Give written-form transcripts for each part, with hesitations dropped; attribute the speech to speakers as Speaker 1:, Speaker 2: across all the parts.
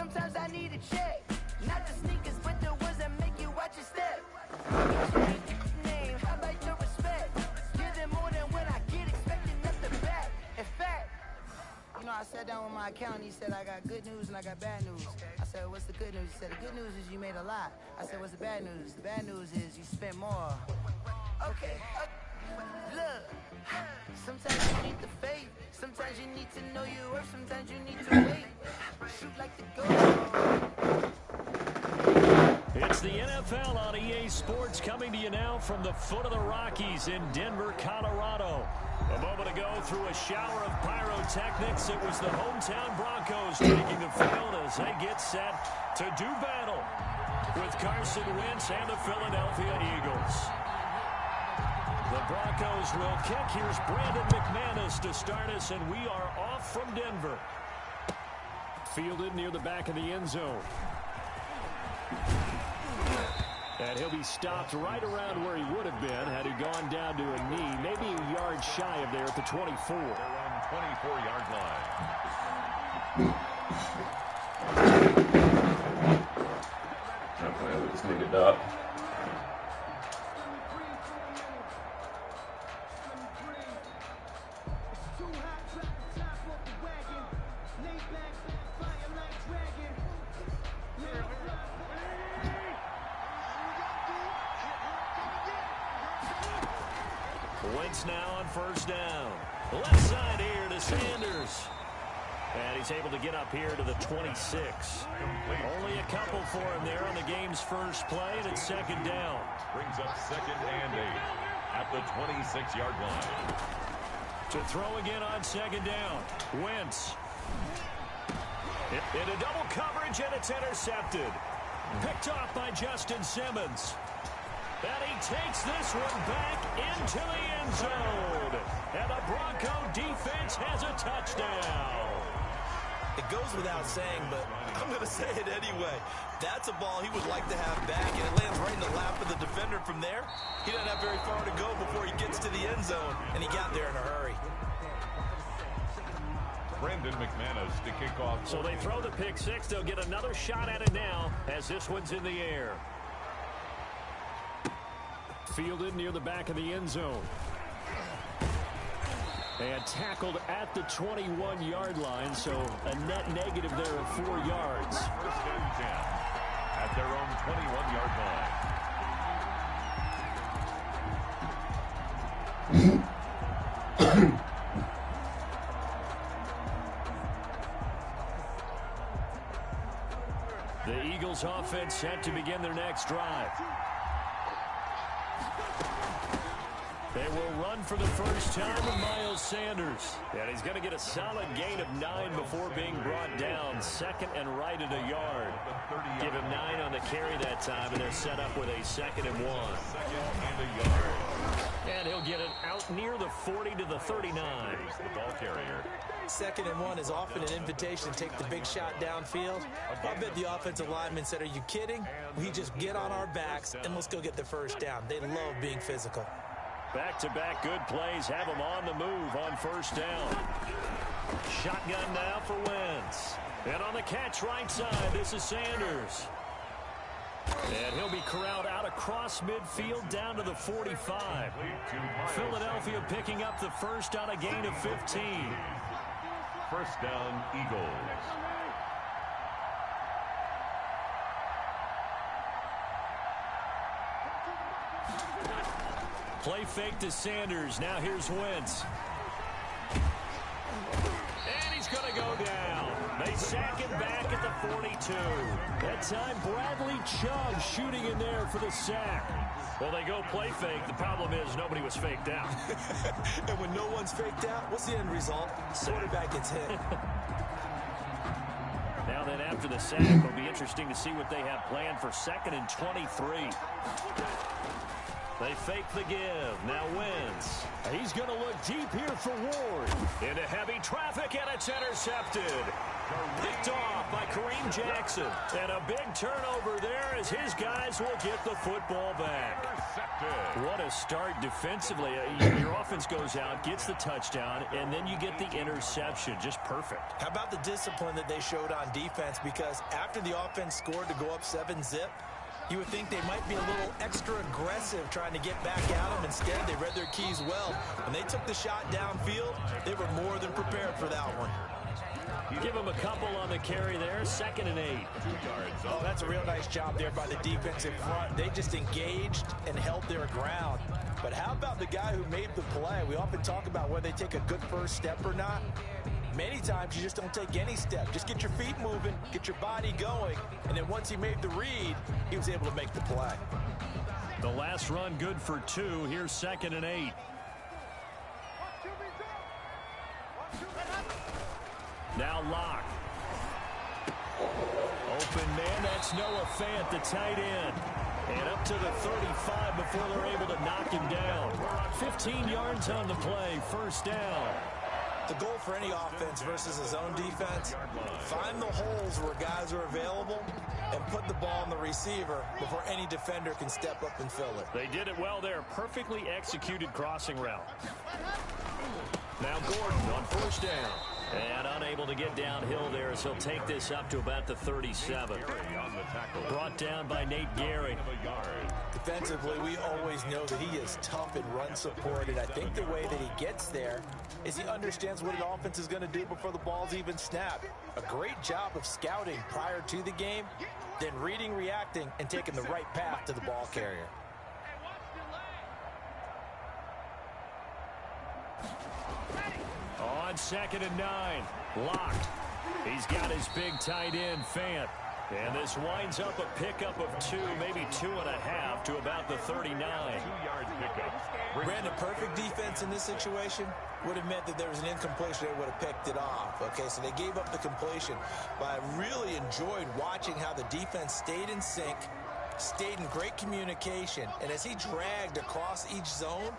Speaker 1: Sometimes I need a check. Not the sneakers, but the ones that make you watch your step. Name, how about your respect? Give them more than what I get, expecting nothing back. In fact, you know, I sat down with my accountant. He said, I got good news and I got bad news. I said, what's the good news? He said, the good news is you made a lot. I said, what's the bad news? The bad news is you spent more. Okay. Look, sometimes you need the faith. Sometimes you need to know your worth. Sometimes you need to wait. Shoot like the goal.
Speaker 2: It's the NFL on EA Sports coming to you now from the foot of the Rockies in Denver, Colorado. A moment ago, through a shower of pyrotechnics, it was the hometown Broncos taking the field as they get set to do battle with Carson Wentz and the Philadelphia Eagles. The Broncos will kick. Here's Brandon McManus to start us, and we are off from Denver. Fielded near the back of the end zone. And he'll be stopped right around where he would have been had he gone down to a knee, maybe a yard shy of there at the 24.
Speaker 3: They're on the 24-yard line.
Speaker 4: Okay, let's make it up.
Speaker 2: Wentz now on first down. Left side here to Sanders. And he's able to get up here to the 26. Only a couple for him there on the game's first play, and it's second down.
Speaker 3: Brings up 2nd and 8 at the 26-yard line.
Speaker 2: To throw again on second down. Wentz. Into double coverage, and it's intercepted. Picked off by Justin Simmons. And he takes this one back into the end zone. And the Bronco defense has a touchdown.
Speaker 5: It goes without saying, but I'm going to say it anyway. That's a ball he would like to have back, and it lands right in the lap of the defender from there. He doesn't have very far to go before he gets to the end zone, and he got there in a hurry.
Speaker 3: Brandon McManus to kick off.
Speaker 2: So they throw the pick six. They'll get another shot at it now as this one's in the air. Fielded near the back of the end zone. And tackled at the 21-yard line, so a net negative there of 4 yards.
Speaker 3: First and 10 at their own 21-yard line.
Speaker 2: The Eagles offense set to begin their next drive. They will run for the first time with Miles Sanders. And he's going to get a solid gain of 9 before being brought down. Second and right at a yard. Give him 9 on the carry that time, and they're set up with a 2nd and 1.
Speaker 3: 2nd and a yard.
Speaker 2: And he'll get it out near the 40 to the 39.
Speaker 3: The ball carrier.
Speaker 5: 2nd and 1 is often an invitation to take the big shot downfield. I bet the offensive lineman said, are you kidding? We just get on our backs and let's go get the first down. They love being physical.
Speaker 2: Back-to-back good plays have him on the move on first down. Shotgun now for Wentz. And on the catch right side, this is Sanders. And he'll be corralled out across midfield down to the 45. Philadelphia picking up the first on a gain of 15.
Speaker 3: First down, Eagles.
Speaker 2: Play fake to Sanders. Now here's Wentz. And he's going to go down. They sack him back at the 42. That time, Bradley Chubb shooting in there for the sack. Well, they go play fake. The problem is nobody was faked out.
Speaker 5: And when no one's faked out, what's the end result? Quarterback gets hit.
Speaker 2: Now then, after the sack, it'll be interesting to see what they have planned for 2nd and 23. They fake the give. Now Wentz. He's going to look deep here for Ward. Into heavy traffic, and it's intercepted. Picked off by Kareem Jackson. And a big turnover there as his guys will get the football back. What a start defensively. Your offense goes out, gets the touchdown, and then you get the interception. Just perfect.
Speaker 5: How about the discipline that they showed on defense? Because after the offense scored to go up 7-zip, you would think they might be a little extra aggressive trying to get back at them. Instead, they read their keys well. When they took the shot downfield, they were more than prepared for that one.
Speaker 2: Give them a couple on the carry there. 2nd and 8. 2
Speaker 5: yards. Oh, that's a real nice job there by the defensive front. They just engaged and held their ground. But how about the guy who made the play? We often talk about whether they take a good first step or not. Many times you just don't take any step. Just get your feet moving, get your body going, and then once he made the read, he was able to make the play.
Speaker 2: The last run good for 2. Here's 2nd and 8. Now Locke. Open man, that's Noah Fant, the tight end. And up to the 35 before they're able to knock him down. 15 yards on the play, 1st down.
Speaker 5: The goal for any offense versus a zone defense, find the holes where guys are available and put the ball on the receiver before any defender can step up and fill it.
Speaker 2: They did it well there. Perfectly executed crossing route. Now Gordon on 1st down. And unable to get downhill there as he'll take this up to about the 37. Brought down by Nate Gehry.
Speaker 5: Defensively, we always know that he is tough in run support, and I think the way that he gets there is he understands what an offense is going to do before the ball's even snapped. A great job of scouting prior to the game, then reading, reacting, and taking the right path to the ball carrier.
Speaker 2: On 2nd and 9, Locked. He's got his big tight end, Fant. And this winds up a pickup of 2, maybe 2.5 to about the 39.
Speaker 3: 2-yard pickup.
Speaker 5: Brandon, perfect defense in this situation would have meant that there was an incompletion. They would have picked it off. Okay, so they gave up the completion. But I really enjoyed watching how the defense stayed in sync, stayed in great communication. And as he dragged across each zone,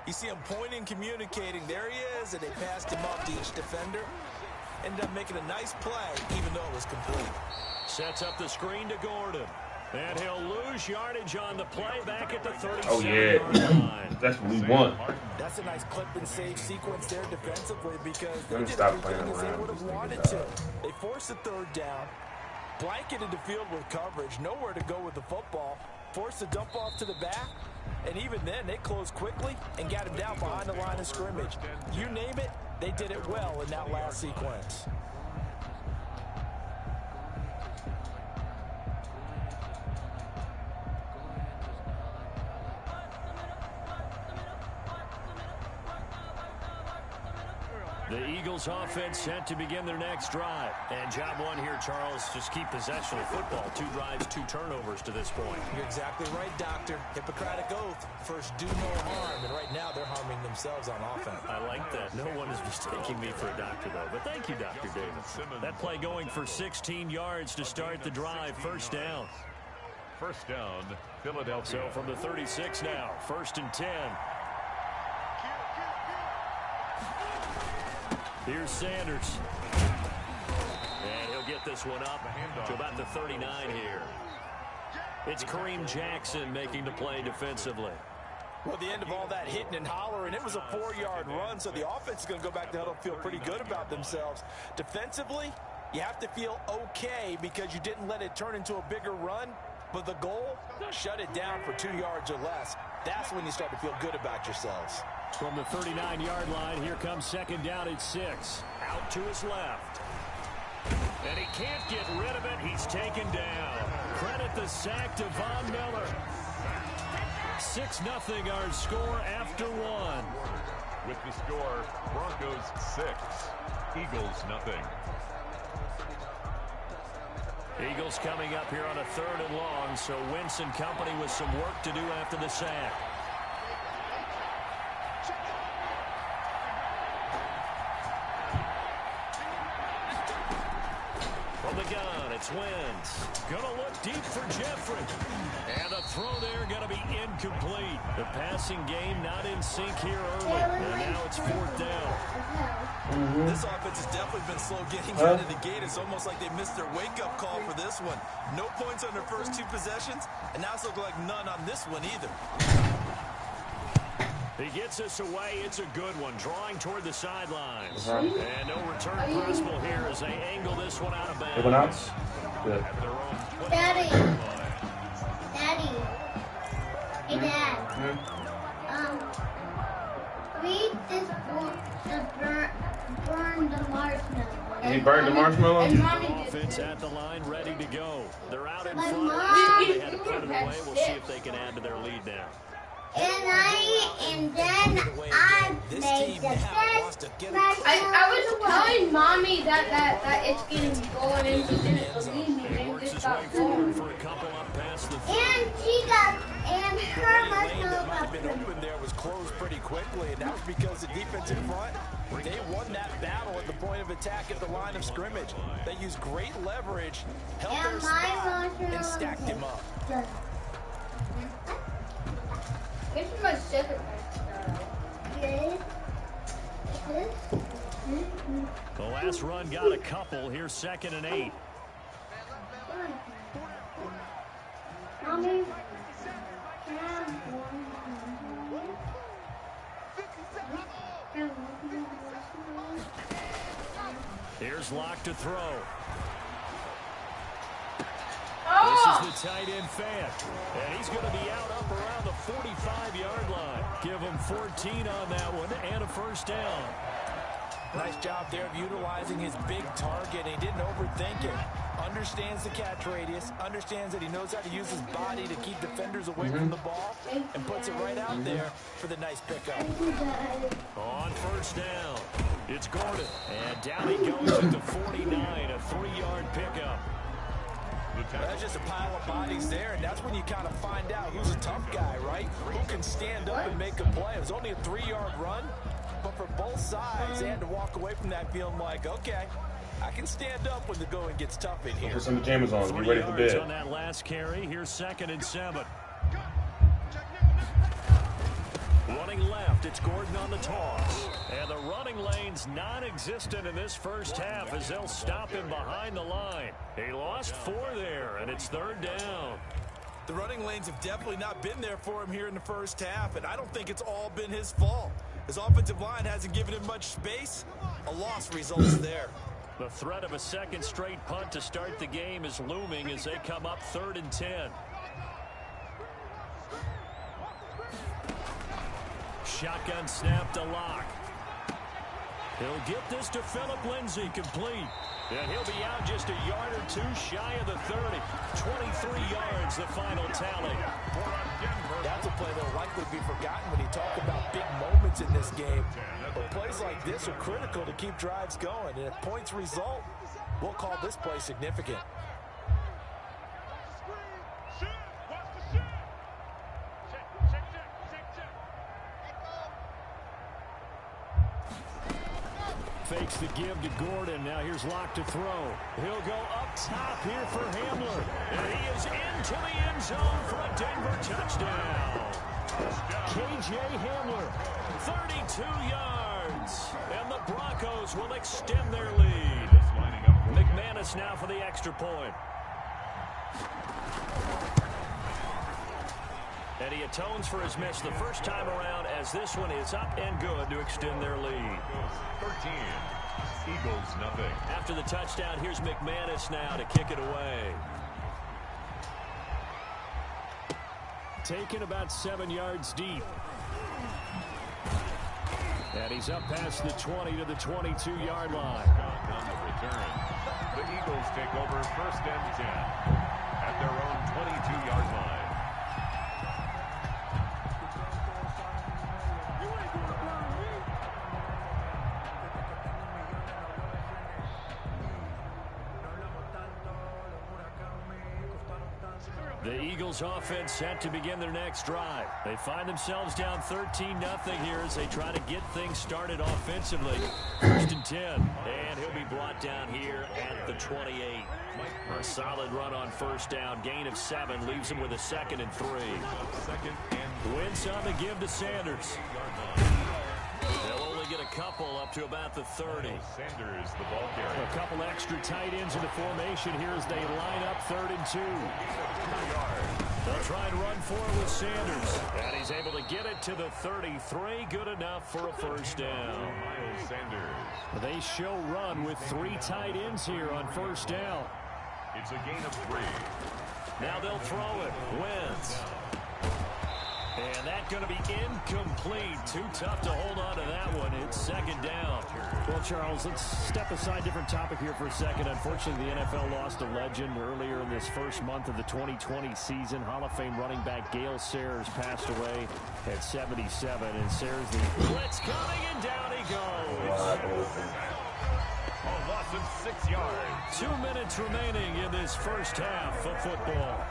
Speaker 5: you see him pointing, communicating. There he is, and they passed him up to each defender. Ended up making a nice play, even though it was complete.
Speaker 2: Sets up the screen to Gordon. And he'll lose yardage on the play back at the 37.
Speaker 4: Oh, yeah. That's what we want.
Speaker 5: That's a nice clip and save sequence there defensively because they did
Speaker 4: stop
Speaker 5: everything
Speaker 4: playing
Speaker 5: as they
Speaker 4: around.
Speaker 5: would have wanted to. They forced the 3rd down, blanketed the field with coverage, nowhere to go with the football, forced the dump off to the back, and even then they closed quickly and got him down behind the line of scrimmage. You name it, they did it well in that last sequence.
Speaker 2: The Eagles offense set to begin their next drive. And job 1 here, Charles, just keep possession of football. 2 drives, 2 turnovers to this point.
Speaker 5: You're exactly right, Doctor. Hippocratic oath. First, do no harm. And right now, they're harming themselves on offense.
Speaker 2: I like that. No one is mistaking me for a doctor, though. But thank you, Dr. Davis. That play going for 16 yards to start the drive. 1st down.
Speaker 3: 1st down, Philadelphia.
Speaker 2: So from the 36 now, 1st and 10. Here's Sanders. And he'll get this one up to about the 39 here. It's Kareem Jackson making the play defensively.
Speaker 5: Well, the end of all that hitting and hollering, it was a 4-yard run, so the offense is going to go back to huddle, feel pretty good about themselves. Defensively, you have to feel okay because you didn't let it turn into a bigger run, but the goal, shut it down for 2 yards or less. That's when you start to feel good about yourselves.
Speaker 2: From the 39-yard line, here comes 2nd down at 6. Out to his left. And he can't get rid of it. He's taken down. Credit the sack to Von Miller. 6-0 our score after 1.
Speaker 3: With the score, Broncos 6, Eagles 0.
Speaker 2: Eagles coming up here on a 3rd and long, so Wentz and company with some work to do after the sack. From the gun, it's Eagles wins. Gonna look deep for Jeffrey. And the throw there gonna be incomplete. The passing game not in sync here early. And now it's 4th down.
Speaker 5: This offense has definitely been slow getting out of the gate. It's almost like they missed their wake-up call for this one. No points on their first 2 possessions, and now it's looking like none on this one either.
Speaker 2: He gets us away. It's a good one. Drawing toward the sidelines. And no return possible here as they angle this one out of bounds.
Speaker 4: Everyone else? Good.
Speaker 6: Daddy. Daddy. Hey, Dad. Read this book to burn the marshmallow.
Speaker 4: He burned the marshmallow?
Speaker 2: Offense at the line, ready to go. They're out in front. Last time they had to put it away. We'll see if they can add to their lead now.
Speaker 6: And then I made the best.
Speaker 7: I was telling Mommy that it's getting going and she didn't believe me and just got going.
Speaker 2: For a couple up past the
Speaker 6: And her marshmallow got
Speaker 5: Been open there was closed pretty quickly, and that was because the defense in front, they won that battle at the point of attack at the line of scrimmage. They used great leverage, held their spot, and stacked him up.
Speaker 7: This is my second one.
Speaker 2: The last run got a couple. Here's 2nd and 8.
Speaker 6: Mommy.
Speaker 2: Here's Locke to throw.
Speaker 7: Oh!
Speaker 2: This is the tight end Fant. And he's going to be out up around the 45-yard line. Give him 14 on that one and a 1st down.
Speaker 5: Nice job there of utilizing his big target. He didn't overthink it. Understands the catch radius. Understands that he knows how to use his body to keep defenders away from the ball. And puts it right out there for the nice pickup.
Speaker 2: On 1st down, it's Gordon. And down he goes at the 49, a 3-yard pickup.
Speaker 5: That's just a pile of bodies there, and that's when you kind of find out who's a tough guy, right? Who can stand up and make a play. It was only a 3-yard run, but for both sides, they had to walk away from that feeling like, okay, I can stand up when the going gets tough in here.
Speaker 4: Put some pajamas on. Get ready for bed.
Speaker 2: On that last carry, here's 2nd and 7. Running left, it's Gordon on the toss. And the running lane's non-existent in this first half as they'll stop him behind the line. He lost 4 there, and it's 3rd down.
Speaker 5: The running lanes have definitely not been there for him here in the first half, and I don't think it's all been his fault. His offensive line hasn't given him much space. A loss results there.
Speaker 2: The threat of a 2nd straight punt to start the game is looming as they come up 3rd and 10. Shotgun snap to Locke. He'll get this to Phillip Lindsay complete. And he'll be out just a yard or 2 shy of the 30. 23 yards, the final tally.
Speaker 5: That's a play that'll likely be forgotten when you talk about big moments in this game. But plays like this are critical to keep drives going. And if points result, we'll call this play significant.
Speaker 2: Fakes the give to Gordon. Now here's Locke to throw. He'll go up top here for Hamler. And he is into the end zone for a Denver touchdown. K.J. Hamler, 32 yards. And the Broncos will extend their lead. McManus now for the extra point. And he atones for his miss the first time around as this one is up and good to extend their lead.
Speaker 3: 13. Eagles, nothing.
Speaker 2: After the touchdown, here's McManus now to kick it away. Taken about 7 yards deep. And he's up past the 20 to the 22-yard line.
Speaker 3: On the return. The Eagles take over 1st and 10 at their own 22-yard line.
Speaker 2: The Eagles offense set to begin their next drive. They find themselves down 13-0 here as they try to get things started offensively. 1st and 10. And he'll be brought down here at the 28. A solid run on 1st down. Gain of 7 leaves him with a 2nd and 3. Wentz on the give to Sanders. They'll only get a couple up to about the 30.
Speaker 3: Sanders, the ball carrier.
Speaker 2: A couple extra tight ends in the formation here as they line up 3rd and 2. They'll try and run for it with Sanders. And he's able to get it to the 33. Good enough for a 1st down.
Speaker 3: Miles Sanders.
Speaker 2: They show run with 3 tight ends here on 1st down.
Speaker 3: It's a gain of 3.
Speaker 2: Now they'll throw it. Wentz. And that's going to be incomplete. Too tough to hold on to that one. It's 2nd down. Well, Charles, let's step aside different topic here for a second. Unfortunately, the NFL lost a legend earlier in this first month of the 2020 season. Hall of Fame running back Gale Sayers passed away at 77. And Sayers, the blitz coming, and down he goes.
Speaker 3: Oh, loss of 6 yards.
Speaker 2: 2 minutes remaining in this first half of football.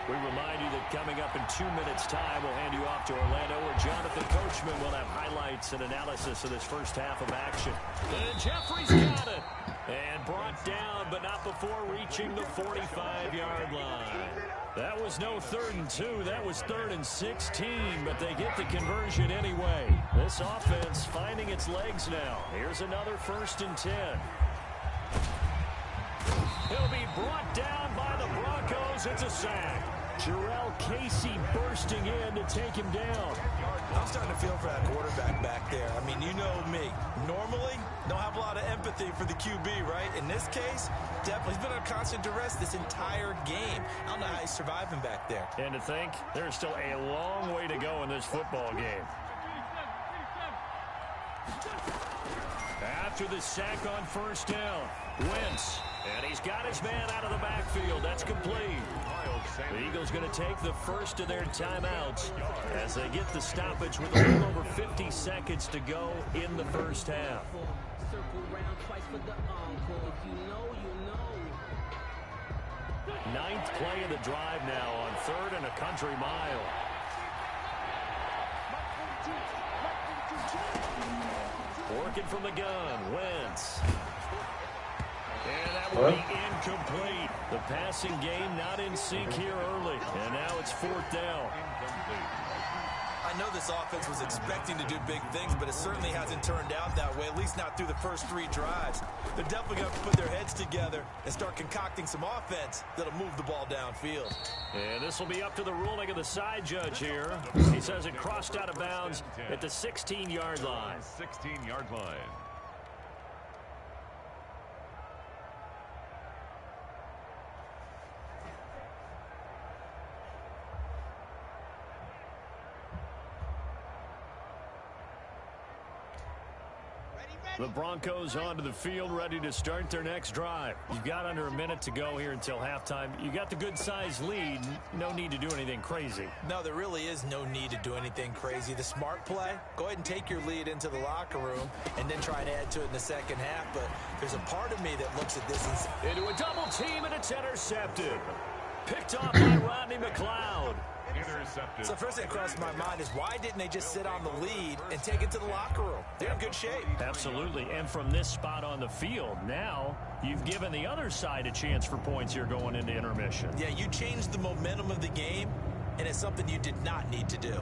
Speaker 2: We remind you that coming up in 2 minutes' time, we'll hand you off to Orlando, where Jonathan Coachman will have highlights and analysis of this first half of action. And Jeffrey's got it. And brought down, but not before reaching the 45-yard line. That was no 3rd and 2. That was 3rd and 16, but they get the conversion anyway. This offense finding its legs now. Here's another 1st and 10. He'll be brought down by the Broncos. It's a sack. Jarrell Casey bursting in to take him down.
Speaker 5: I'm starting to feel for that quarterback back there. I mean, you know me. Normally, don't have a lot of empathy for the QB, right? In this case, definitely he's been under constant duress this entire game. I don't know how he's surviving back there.
Speaker 2: And to think, there's still a long way to go in this football game. After the sack on 1st down, Wentz. And he's got his man out of the backfield. That's complete. The Eagles going to take the first of their timeouts as they get the stoppage with a little over 50 seconds to go in the first half. Ninth play of the drive now on 3rd and a country mile. Working from the gun, Wentz. And that will be incomplete. The passing game not in sync here early. And now it's 4th down.
Speaker 5: I know this offense was expecting to do big things, but it certainly hasn't turned out that way, at least not through the first 3 drives. They're definitely going to have to put their heads together and start concocting some offense that'll move the ball downfield.
Speaker 2: And this will be up to the ruling of the side judge here. He says it crossed out of bounds at the 16-yard line.
Speaker 3: 16-yard line.
Speaker 2: The Broncos onto the field, ready to start their next drive. You've got under a minute to go here until halftime. You got the good-sized lead. No need to do anything crazy.
Speaker 5: No, there really is no need to do anything crazy. The smart play, go ahead and take your lead into the locker room and then try and add to it in the second half. But there's a part of me that looks at this and...
Speaker 2: Into a double team, and it's intercepted. Picked off by Rodney McLeod.
Speaker 3: Intercepted.
Speaker 5: So first thing that crossed my mind is why didn't they just sit on the lead and take it to the locker room? They're in good shape.
Speaker 2: Absolutely. And from this spot on the field, now you've given the other side a chance for points here going into intermission.
Speaker 5: Yeah, you changed the momentum of the game, and it's something you did not need to do.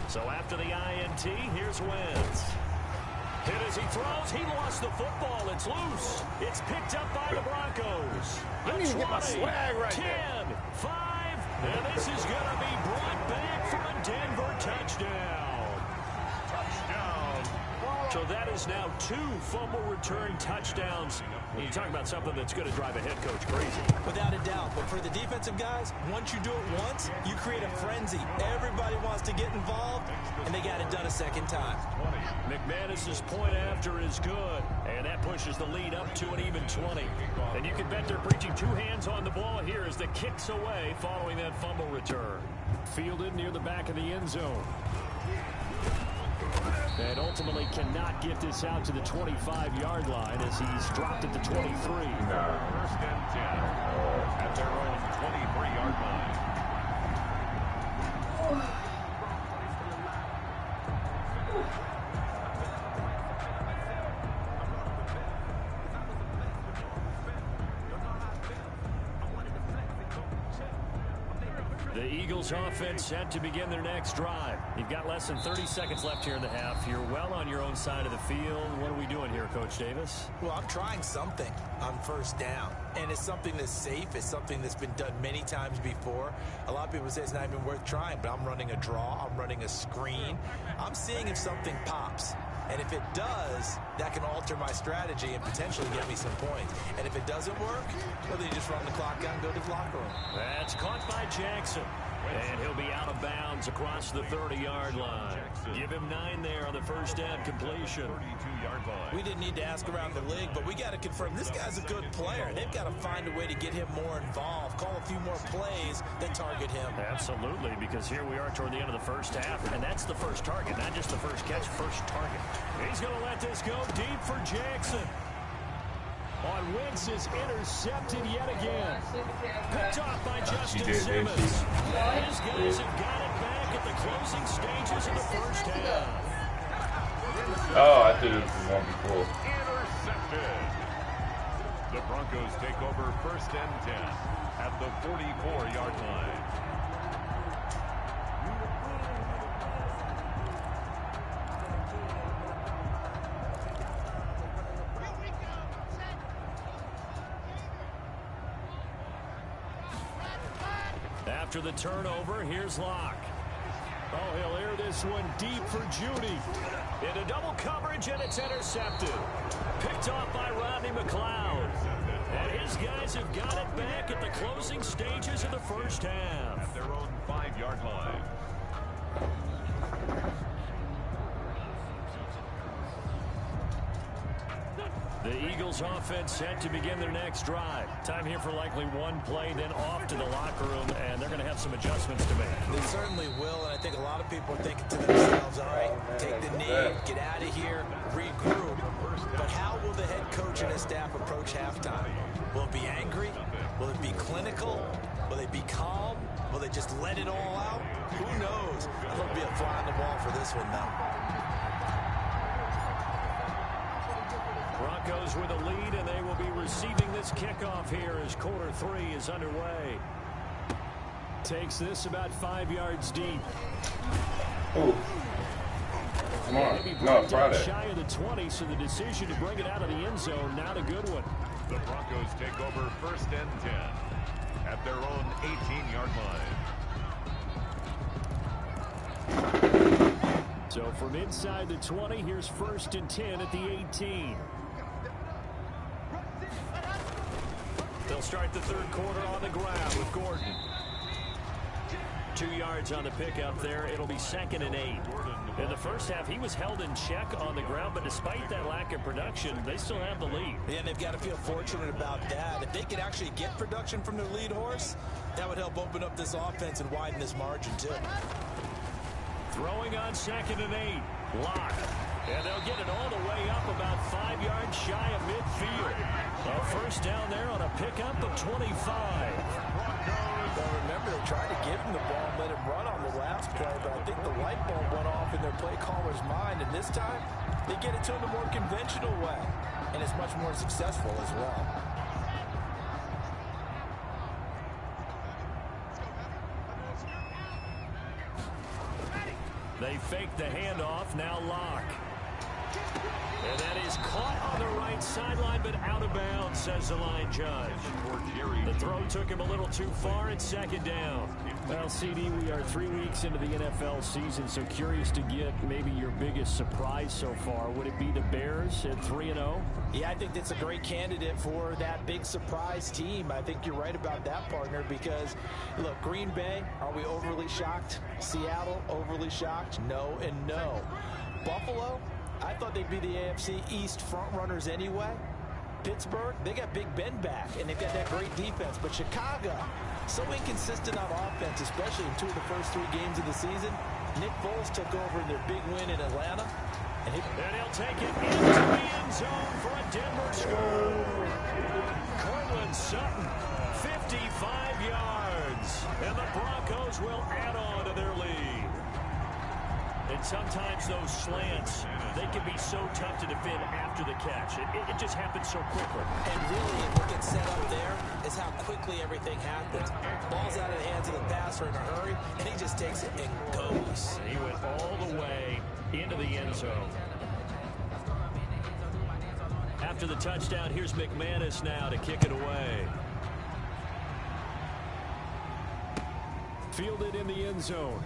Speaker 2: So after the INT, here's Wentz. Hit as he throws. He lost the football. It's loose. It's picked up by the Broncos.
Speaker 3: Let me get my swag right
Speaker 2: 10,
Speaker 3: there.
Speaker 2: 5, and this is going to be brought back for a Denver touchdown.
Speaker 3: Touchdown.
Speaker 2: So that is now 2 fumble return touchdowns. You talk about something that's going to drive a head coach crazy.
Speaker 5: Without a doubt. But for the defensive guys, once you do it once, you create a frenzy. Everybody wants to get involved, and they got it done a second time.
Speaker 2: McManus's point after is good, and that pushes the lead up to an even 20. And you can bet they're preaching 2 hands on the ball here as the kick's away following that fumble return. Fielded near the back of the end zone. And ultimately cannot get this out to the 25-yard line as he's dropped at the 23.
Speaker 3: First and 10 at their own 23-yard line.
Speaker 2: The Eagles offense set to begin their next drive. You've got less than 30 seconds left here in the half. You're well on your own side of the field. What are we doing here, Coach Davis?
Speaker 5: Well, I'm trying something on first down, and it's something that's safe. It's something that's been done many times before. A lot of people say it's not even worth trying, but I'm running a draw. I'm running a screen. I'm seeing if something pops. And if it does, that can alter my strategy and potentially get me some points. And if it doesn't work, well, then you just run the clock out and go to the locker room.
Speaker 2: That's caught by Jackson. And he'll be out of bounds across the 30-yard line. Give him 9 there on the first down completion.
Speaker 3: 32-yard line.
Speaker 5: We didn't need to ask around the league, but we got to confirm this guy's a good player. They've got to find a way to get him more involved, call a few more plays that target him.
Speaker 2: Absolutely, because here we are toward the end of the first half, and that's the first target, not just the first catch, first target. He's going to let this go deep for Jackson. On Wentz is intercepted yet again. Picked off by Justin Simmons. His guys have got it back at the closing stages of the first half.
Speaker 4: Oh, I thought it was the one before.
Speaker 3: Intercepted. The Broncos take over first and 10 at the 44-yard line.
Speaker 2: After the turnover, here's Locke. Oh, he'll air this one deep for Judy. Into double coverage, and it's intercepted. Picked off by Rodney McLeod. And his guys have got it back at the closing stages of the first half.
Speaker 3: At their own 5-yard line.
Speaker 2: The Eagles offense set to begin their next drive. Time here for likely one play, then off to the locker room, and they're going to have some adjustments to make.
Speaker 5: They certainly will, and I think a lot of people are thinking to themselves, all right, take the knee, get out of here, regroup. But how will the head coach and his staff approach halftime? Will it be angry? Will it be clinical? Will they be calm? Will they just let it all out? Who knows? There'll be a fly on the wall for this one, though.
Speaker 2: Broncos with a lead, and they will be receiving this kickoff here as quarter 3 is underway. Takes this about 5 yards deep.
Speaker 4: Ooh. Come on.
Speaker 2: Maybe
Speaker 4: No,
Speaker 2: brought
Speaker 4: Friday.
Speaker 2: down shy of the 20, so the decision to bring it out of the end zone, not a good one.
Speaker 3: The Broncos take over first and 10 at their own 18-yard line.
Speaker 2: So from inside the 20, here's first and 10 at the 18. They'll start the third quarter on the ground with Gordon. 2 yards on the pickup there. It'll be 2nd and 8. In the first half, he was held in check on the ground, but despite that lack of production, they still have the lead.
Speaker 5: Yeah, and they've got to feel fortunate about that. If they could actually get production from their lead horse, that would help open up this offense and widen this margin, too.
Speaker 2: Throwing on 2nd and 8. Lock. And they'll get it all the way up about 5 yards shy of midfield. A first down there on a pickup of 25.
Speaker 5: Well, remember, they tried to give him the ball and let him run on the last play, but I think the light bulb went off in their play caller's mind, and this time they get it to him the more conventional way, and it's much more successful as well.
Speaker 2: They fake the handoff, now Lock. And that is caught on the right sideline, but out of bounds, says the line judge. The throw took him a little too far. It's second down. Well, CD, we are 3 weeks into the NFL season, so curious to get maybe your biggest surprise so far. Would it be the Bears at 3-0?
Speaker 5: Yeah, I think that's a great candidate for that big surprise team. I think you're right about that, partner, because, look, Green Bay, are we overly shocked? Seattle, overly shocked? No and no. Buffalo, I thought they'd be the AFC East front runners anyway. Pittsburgh, they got Big Ben back, and they've got that great defense. But Chicago, so inconsistent on offense, especially in 2 of the first 3 games of the season. Nick Foles took over in their big win in Atlanta.
Speaker 2: And he'll take it into the end zone for a Denver score. Cortland Sutton, 55 yards. And the Broncos will add on to their lead. And sometimes those slants, they can be so tough to defend after the catch. It just happens so quickly.
Speaker 5: And really, what gets set up there is how quickly everything happens. Ball's out of the hands of the passer in a hurry, and he just takes it and goes.
Speaker 2: And he went all the way into the end zone. After the touchdown, here's McManus now to kick it away. Fielded in the end zone.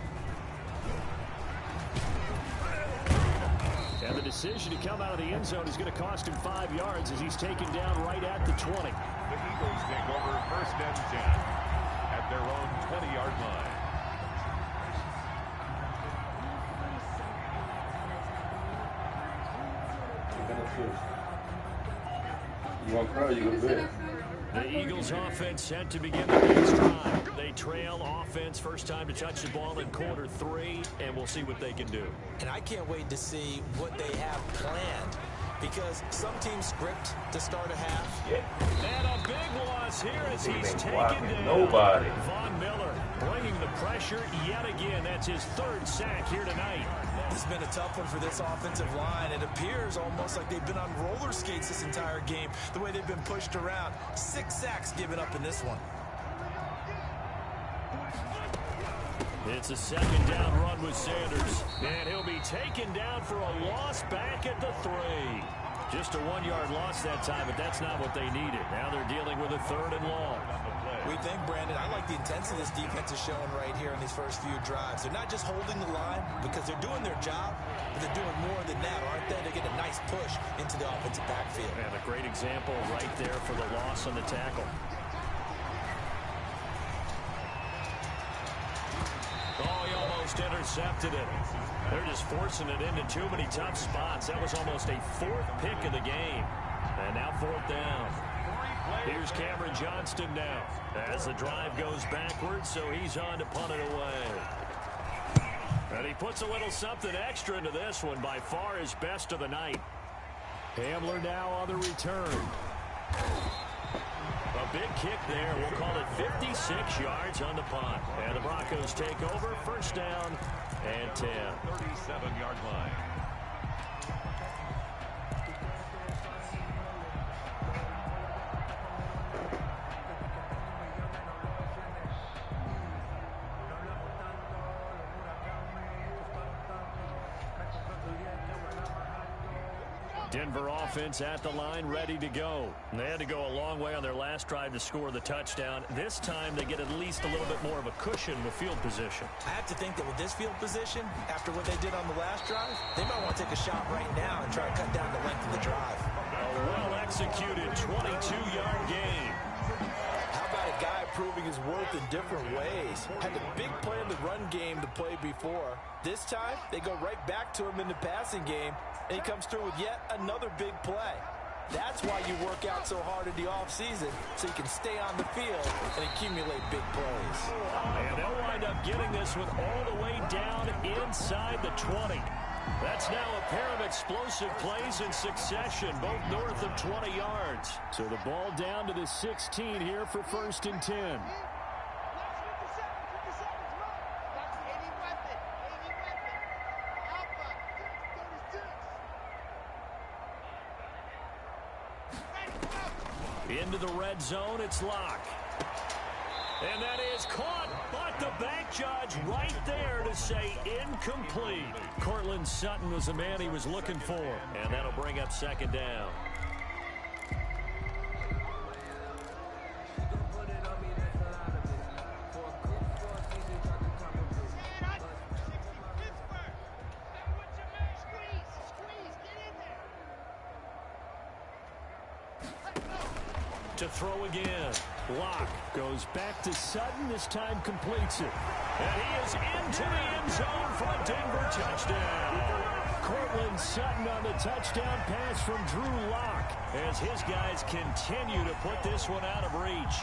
Speaker 2: And the decision to come out of the end zone is going to cost him 5 yards as he's taken down right at the 20.
Speaker 3: The Eagles take over first and 10 at their own 20-yard line.
Speaker 4: You want to cry, you go to bed.
Speaker 2: The Eagles offense set to begin the next drive. They trail offense, first time to touch the ball in quarter 3, and we'll see what they can do.
Speaker 5: And I can't wait to see what they have planned, because some teams script to start a half.
Speaker 2: And a big loss here as he's taken down.
Speaker 4: Nobody.
Speaker 2: Von Miller bringing the pressure yet again. That's his 3rd sack here tonight.
Speaker 5: This has been a tough one for this offensive line. It appears almost like they've been on roller skates this entire game, the way they've been pushed around. 6 sacks given up in this one.
Speaker 2: It's a second down run with Sanders. And he'll be taken down for a loss back at the 3. Just a 1-yard loss that time, but that's not what they needed. Now they're dealing with a 3rd and long.
Speaker 5: We think, Brandon, I like the intensity this defense is showing right here in these first few drives. They're not just holding the line because they're doing their job, but they're doing more than that, aren't they? They get a nice push into the offensive backfield.
Speaker 2: And a great example right there for the loss on the tackle. Oh, he almost intercepted it. They're just forcing it into too many tough spots. That was almost a 4th pick of the game. And now 4th down. Here's Cameron Johnston now as the drive goes backwards, so he's on to punt it away. And he puts a little something extra into this one, by far his best of the night. Hamler now on the return. A big kick there. We'll call it 56 yards on the punt. And the Broncos take over, first down and 10.
Speaker 3: 37-yard line.
Speaker 2: Denver offense at the line, ready to go. They had to go a long way on their last drive to score the touchdown. This time they get at least a little bit more of a cushion with field position.
Speaker 5: I have to think that with this field position, after what they did on the last drive, they might want to take a shot right now and try to cut down the length of the drive.
Speaker 2: A well-executed 22-yard game.
Speaker 5: How about a guy proving his worth in different ways? Had a big play in the run game to play before. This time, they go right back to him in the passing game, and he comes through with yet another big play. That's why you work out so hard in the offseason, so you can stay on the field and accumulate big plays.
Speaker 2: And they'll wind up getting this one all the way down inside the 20. That's now a pair of explosive plays in succession, both north of 20 yards. So the ball down to the 16 here for first and 10. Into the red zone, it's Locke. And that is caught, but the back judge right there to say incomplete. Cortland Sutton was the man he was looking for, and that'll bring up second down. To throw again. Lock goes back to Sutton. This time completes it. And he is into the end zone for a Denver touchdown. Cortland Sutton on the touchdown pass from Drew Lock as his guys continue to put this one out of reach.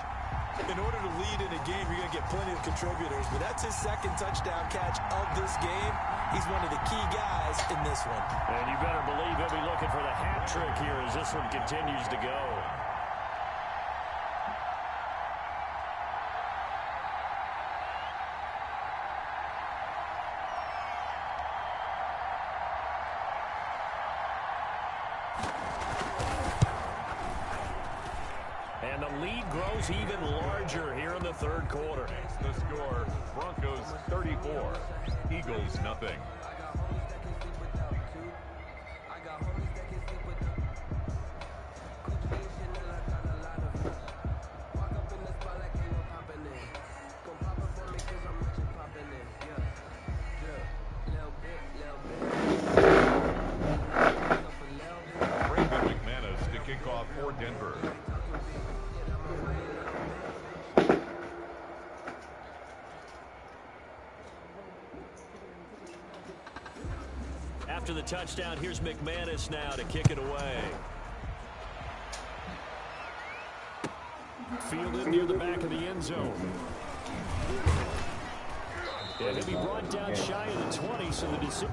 Speaker 5: In order to lead in a game, you're going to get plenty of contributors, but that's his second touchdown catch of this game. He's one of the key guys in this one.
Speaker 2: And you better believe he'll be looking for the hat trick here as this one continues to go. And the lead grows even larger here in the third quarter.
Speaker 3: The score, Broncos 34, Eagles nothing. For Denver.
Speaker 2: After the touchdown, here's McManus now to kick it away. Fielded near the back of the end zone. And he'll be brought down shy of the 20, so the decision.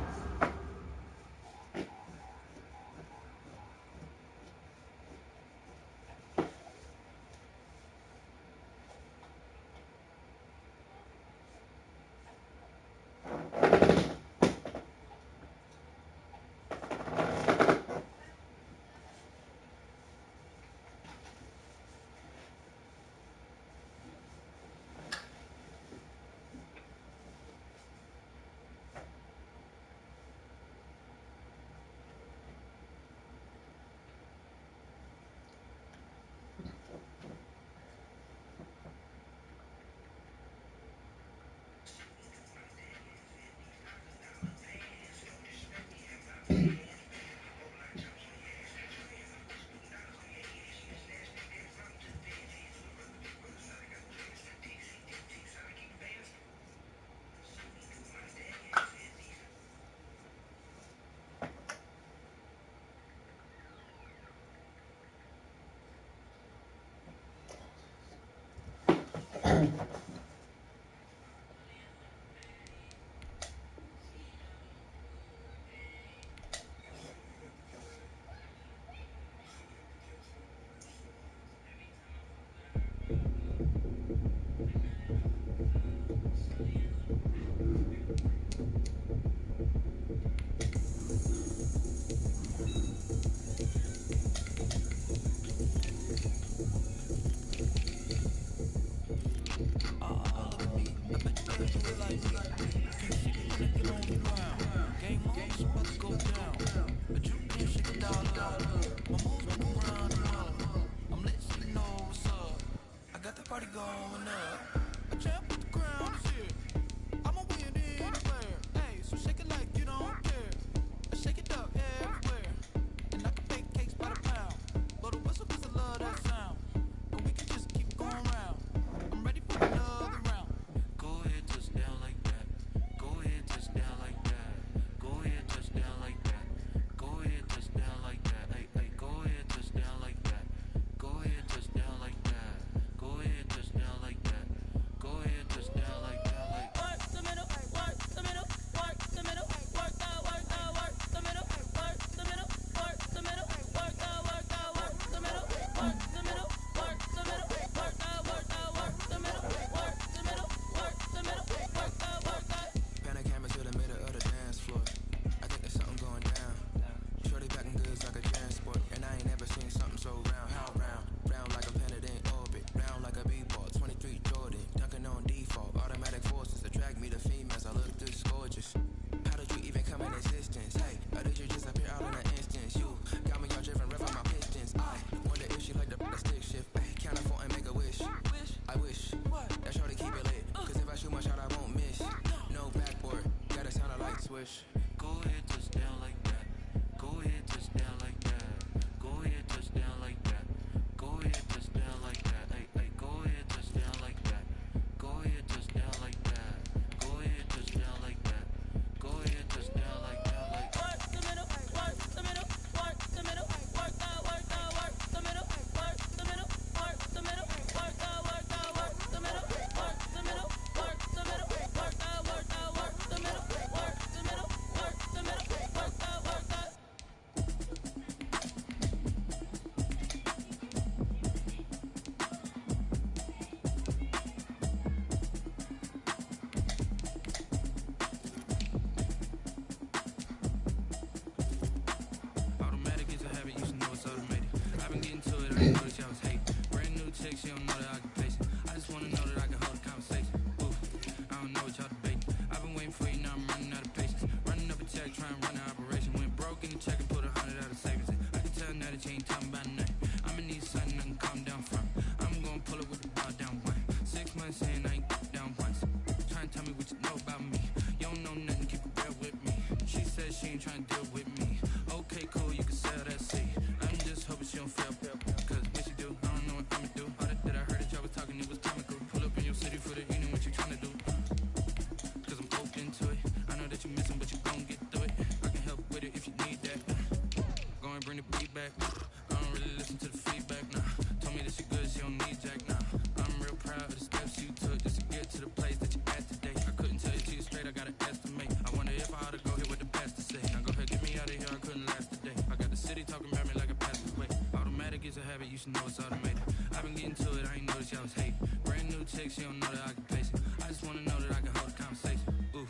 Speaker 8: should know it's automated. I've been getting to it, I ain't noticed y'all was hating. Brand new chick, she don't know that I can place it. I just wanna know that I can hold a conversation. Ooh,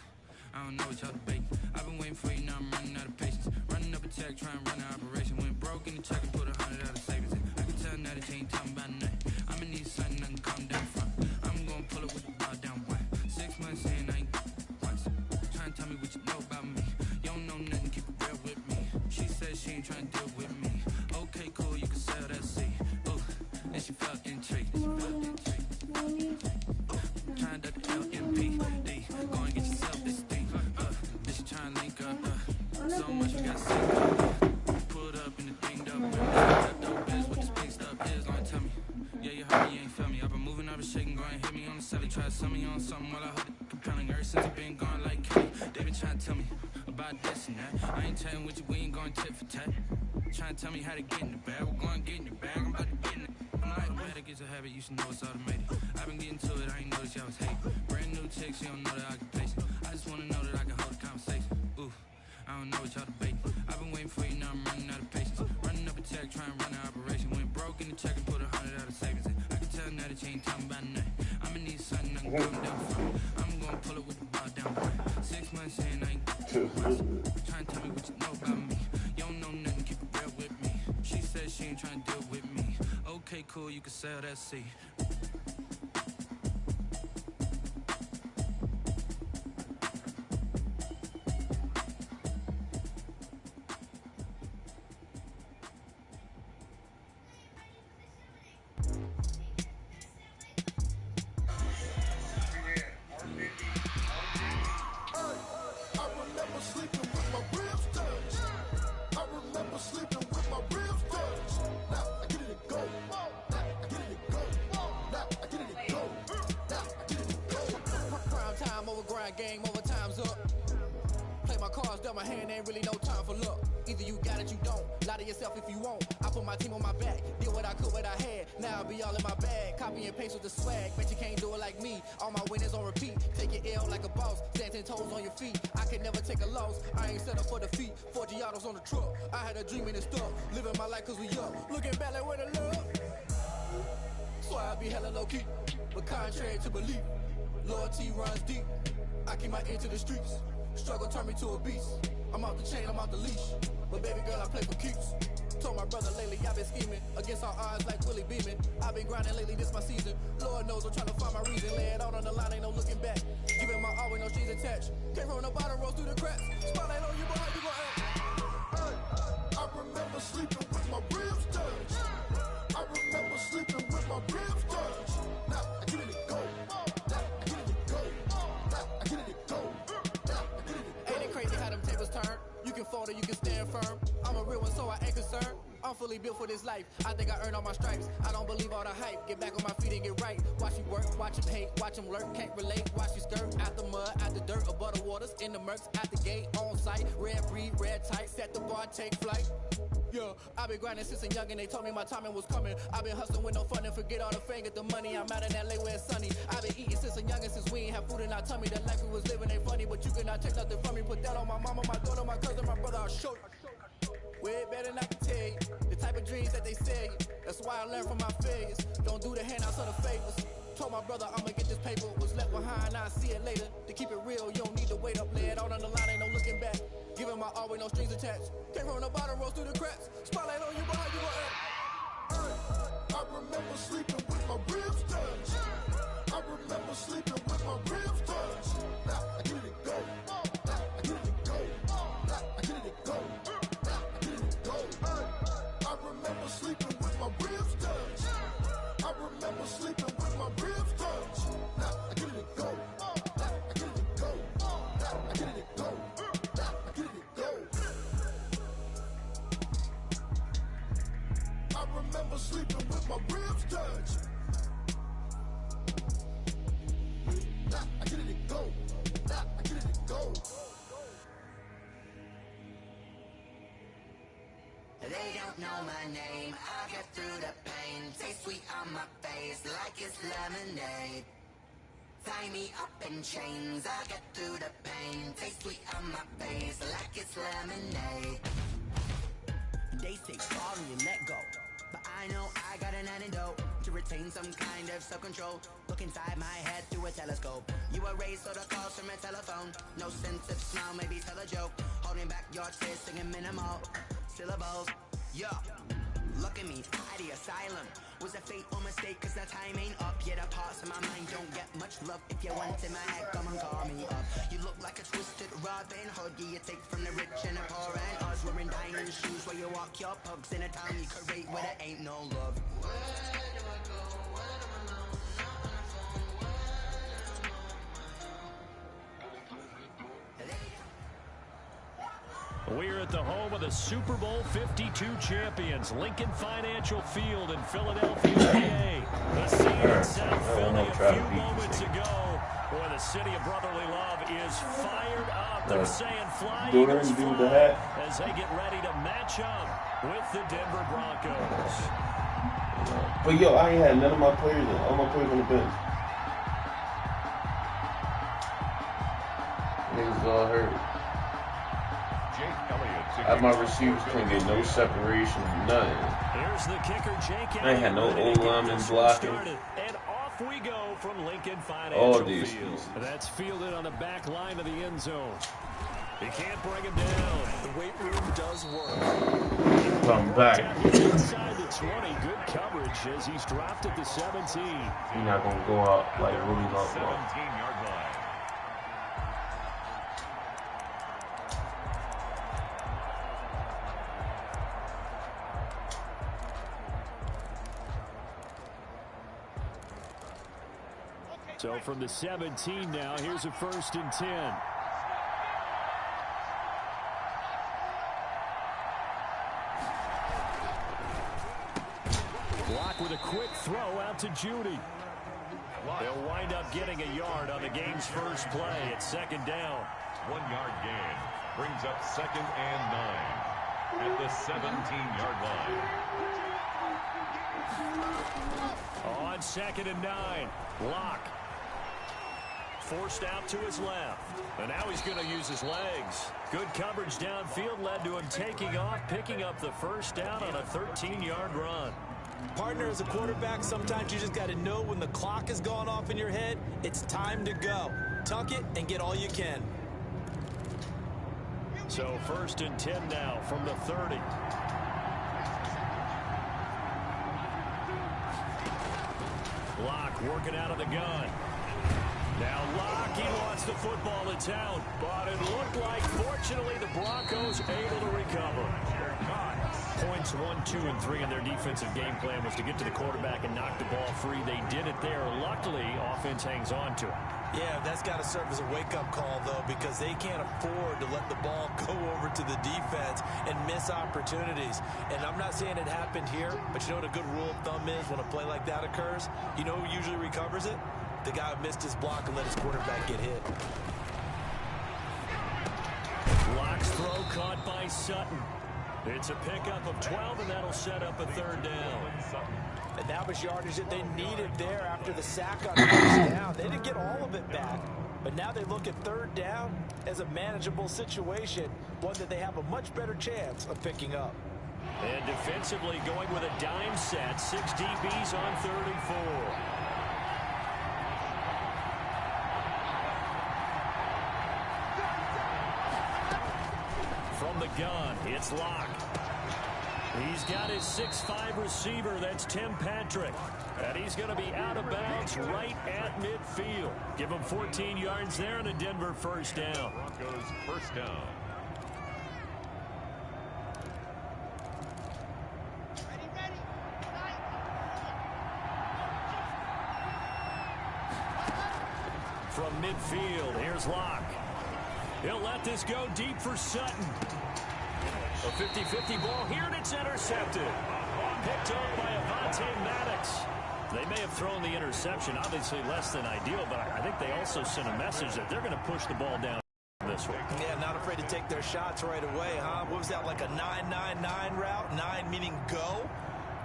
Speaker 8: I don't know what y'all debating. I've been waiting for you, now I'm running out of patience. Running up a check, trying to run an operation. Went broke in the check and put 100 out of savings in. I can tell now that you ain't talking about nothing. I'ma need something I can calm down from. I'm gonna pull it with the bar down one. 6 months in, I ain't once. Trying to tell me what you know about me. You don't know nothing, keep it real with me. She said she ain't trying to deal with me. Okay, cool, you can sell that seed. Ooh, then she felt intrigued. Trying to the LMPD. Go and get yourself this thing. Then she trying to link up. So much you gotta see. Pulled up in the thing up. That dope bitch with this pink stuff is gonna tell me. Yeah, you heard me, you ain't feel me. I've been moving, I've been shaking, go and hit me on the celly. Try to sell me on something while I hold it compelling. Ever since I've been gone like Kelly. They been trying to tell me about this and that. I ain't chatting with you, we ain't going tit for tat. Trying to tell me how to get in the bag. We're going to get in the bag, I'm about to get in it. I'm like, better get a habit, you should know it's automated. I've been getting to it, I ain't noticed y'all was hating. Brand new chick, she don't know that I can place it. I just wanna know that I can hold a conversation. Ooh, I don't know what y'all debating. I've been waiting for you, now I'm running out of patience. Running up a check, trying to run an operation. Went broke in the check and put 100 out of savings in. I can tell now that you ain't talking about nothing. I'ma need something I can calm down from. I'm gonna pull it with the bar down one. 6 months in, I ain't trying to tell me what you know about me. You don't know nothing, keep it real with me. She said she ain't trying to deal with me. Okay, cool, you can sell that seed.
Speaker 9: Game over, time's up. Play my cards, dealt my hand, ain't really no time for luck. Either you got it, you don't. Lie to yourself if you won't. I put my team on my back, did what I could, what I had. Now I'll be all in my bag. Copy and paste with the swag. Bet you can't do it like me. All my winners on repeat. Take your L like a boss. Stand 10 toes on your feet. I can never take a loss. I ain't set up for defeat. 4 Giottos on the truck. I had a dream and it's stuck. Living my life cause we up. Looking back like where the love. So I be hella low key. But contrary to belief, loyalty runs deep. I keep my ear to the streets. Struggle turned me to a beast. I'm off the chain, I'm off the leash. But baby girl, I play for keeps. Told my brother lately, I've been scheming. Against all odds like Willie Beeman. I've been grinding lately, this my season. Lord knows I'm trying to find my reason. Lay it out on the line, ain't no looking back. Giving my all with no strings attached. Came from the bottom, rose through the cracks. Spotlight on you, boy, how you gon' act?
Speaker 10: I remember sleeping with my ribs touched. I remember sleeping with my ribs touched. Now I get it go. Now I get it go. Now I get it go.
Speaker 9: Ain't it crazy how them tables turn? You can fold or you can stand firm. I'm a real one, so I ain't concerned. I'm fully built for this life. I think I earned all my stripes. I don't believe all the hype. Get back on my feet and get right. Watch you work, watch him hate, watch him lurk. Can't relate, watch you skirt. Out the mud, out the dirt, above the waters, in the murks, at the gate, on site. Red breed, red tight, set the bar, take flight. Yeah, I've been grinding since a youngin', they told me my timing was coming. I've been hustling with no fun and forget all the fame, get the money. I'm out in LA where it's sunny. I've been eating since a youngin', since we ain't have food in our tummy. The life we was living ain't funny, but you cannot take nothing from me. Put that on my mama, my daughter, my cousin, my brother, I'll show you. Way better than I can tell you. The type of dreams that they sell you. That's why I learned from my failures. Don't do the handouts or the favors. Told my brother I'ma get this paper. Was left behind, I'll see it later. To keep it real, you don't need to wait up. Lay it out on the line, ain't no looking back. Giving my all with no strings attached. Came from the bottom, rose through the cracks. Spotlight on you, boy, how you gon' act?
Speaker 10: I remember sleeping with my ribs touched. I remember sleeping with my ribs touched. Now I get it go. Now I get it go. Now I get it go. Now I get it go. I remember sleeping with my ribs touched. I remember sleeping with my ribs touched. Now I get it go. Now I get it go. Now I get it go. Now I get it go. I remember sleeping with my ribs touched. Now I get it go. Now I get it go.
Speaker 1: They don't know my name, I get through the pain. Taste sweet on my face like it's lemonade. Tie me up in chains, I get through the pain. Taste sweet on my face like it's lemonade.
Speaker 11: They say sorry and let go, but I
Speaker 1: I know I got an antidote to retain some kind of self-control. Look inside my head through a telescope. You erase all the calls from a telephone. No sense of smile, maybe tell a joke. Holding back your tears, singing minimal syllables. Yeah, look at me, at the asylum. Was a fate or mistake, cause the time ain't up. Yet the parts of my mind don't get much love. If you want in my head, come and call me up. You look like a twisted Robin Hood. You take from the rich and the poor and us. Wearing diamond shoes where you walk your pugs in a town you create where there ain't no love. Where do I go? When I'm alone, not on the phone.
Speaker 2: We're at the home of the Super Bowl 52 champions, Lincoln Financial Field in Philadelphia, PA. The scene in South Philly a few moments ago, where the city of brotherly love is fired up. They're saying fly Eagles fly as they get ready to match up with the Denver Broncos.
Speaker 11: But yo, I ain't had none of my players, all my players on the bench. Niggas all hurt. I my receivers couldn't get no separation, nothing.
Speaker 2: Here's the kicker, Jake.
Speaker 11: I ain't had no O-linemen blocking.
Speaker 2: And off we go from Lincoln Financial
Speaker 11: All these
Speaker 2: Field. That's fielded on the back line of the end zone. He can't bring him down.
Speaker 5: The weight room does work.
Speaker 11: Come back.
Speaker 2: Inside the 20, good coverage as he's dropped at the 17.
Speaker 11: He's not gonna go out like really long.
Speaker 3: 17-yard line.
Speaker 2: So from the 17 now, here's a 1st and 10. Block with a quick throw out to Judy. They'll wind up getting a yard on the game's first play at 2nd down.
Speaker 3: 1-yard gain brings up 2nd and 9 at the 17-yard line.
Speaker 2: On 2nd and 9, Locke. Forced out to his left. And now he's going to use his legs. Good coverage downfield led to him taking off, picking up the 1st down on a 13-yard run.
Speaker 5: Partner, as a quarterback, sometimes you just got to know when the clock has gone off in your head, it's time to go. Tuck it and get all you can.
Speaker 2: So 1st and 10 now from the 30. Locke working out of the gun. Now Locke, he wants the football to town, but it looked like, fortunately, the Broncos able to recover. Points 1, 2, and 3 in their defensive game plan was to get to the quarterback and knock the ball free. They did it there. Luckily, offense hangs on to it.
Speaker 5: Yeah, that's got to serve as a wake-up call, though, because they can't afford to let the ball go over to the defense and miss opportunities. And I'm not saying it happened here, but you know what a good rule of thumb is when a play like that occurs? You know who usually recovers it? The guy who missed his block and let his quarterback get hit.
Speaker 2: Locke's throw caught by Sutton. It's a pickup of 12, and that'll set up a 3rd down.
Speaker 5: And that was yardage that they needed there after the sack on 1st down. They didn't get all of it back, but now they look at 3rd down as a manageable situation, one that they have a much better chance of picking up.
Speaker 2: And defensively going with a dime set, 6 DBs on 34. From the gun, it's Locke. He's got his 6'5" receiver, that's Tim Patrick. And he's going to be out of bounds right at midfield. Give him 14 yards there and a Denver 1st down.
Speaker 3: Broncos 1st down.
Speaker 2: From midfield, here's Locke. He'll let this go deep for Sutton. A 50-50 ball here, and it's intercepted. Picked up by Avonte Maddox. They may have thrown the interception, obviously less than ideal, but I think they also sent a message that they're going to push the ball down this way.
Speaker 5: Yeah, not afraid to take their shots right away, huh? What was that, like a 9-9-9 route? 9 meaning go?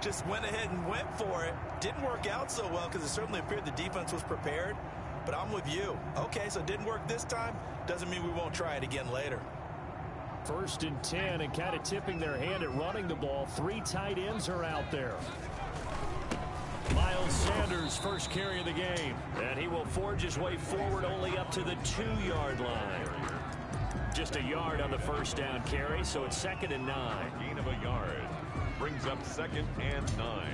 Speaker 5: Just went ahead and went for it. Didn't work out so well because it certainly appeared the defense was prepared. But I'm with you. Okay, so it didn't work this time. Doesn't mean we won't try it again later.
Speaker 2: 1st and 10, and kind of tipping their hand at running the ball. 3 tight ends are out there. Miles Sanders' first carry of the game, and he will forge his way forward only up to the 2-yard line. Just a yard on the first down carry, so it's 2nd and 9.
Speaker 3: Gain of a yard brings up 2nd and 9.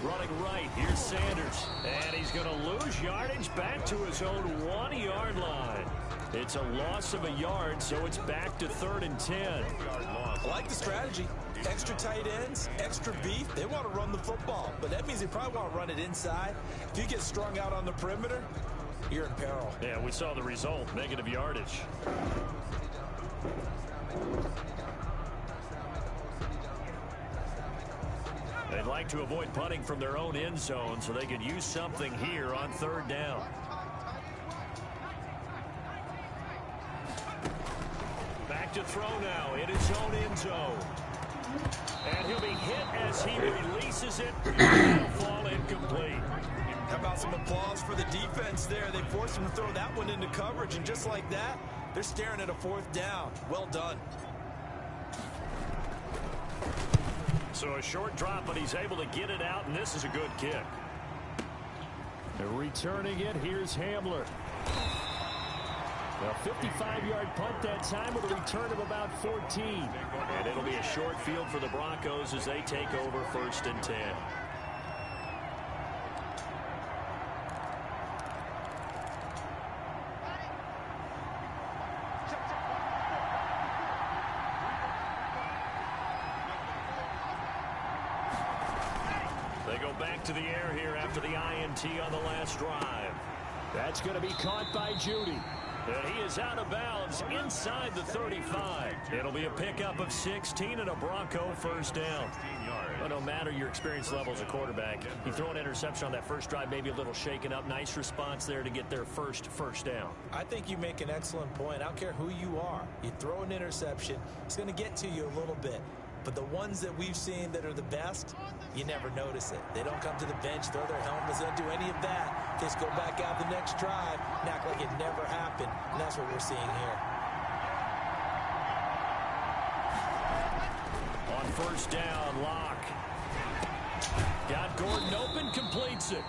Speaker 2: Running right, here's Sanders. And he's going to lose yardage back to his own 1-yard line. It's a loss of a yard, so it's back to 3rd and 10.
Speaker 5: I like the strategy. Extra tight ends, extra beef. They want to run the football, but that means they probably want to run it inside. If you get strung out on the perimeter, you're in peril.
Speaker 2: Yeah, we saw the result, negative yardage. They'd like to avoid punting from their own end zone so they could use something here on 3rd down. Back to throw now in his own end zone. And he'll be hit as he releases it. It'll fall incomplete.
Speaker 5: How about some applause for the defense there? They forced him to throw that one into coverage, and just like that, they're staring at a 4th down. Well done.
Speaker 2: So a short drop, but he's able to get it out, and this is a good kick. They're returning it. Here's Hamler. A 55-yard punt that time with a return of about 14. And it'll be a short field for the Broncos as they take over 1st and 10. They go back to the air here after the INT on the last drive. That's going to be caught by Judy. And he is out of bounds inside the 35. It'll be a pickup of 16 and a Bronco 1st down. Well, no matter your experience level as a quarterback, you throw an interception on that first drive, maybe a little shaken up. Nice response there to get their first down.
Speaker 5: I think you make an excellent point. I don't care who you are. You throw an interception, it's going to get to you a little bit. But the ones that we've seen that are the best, you never notice it. They don't come to the bench, throw their helmets, they don't do any of that. They just go back out the next drive and act like it never happened. And that's what we're seeing here.
Speaker 2: On 1st down, Locke. Got Gordon open, completes it.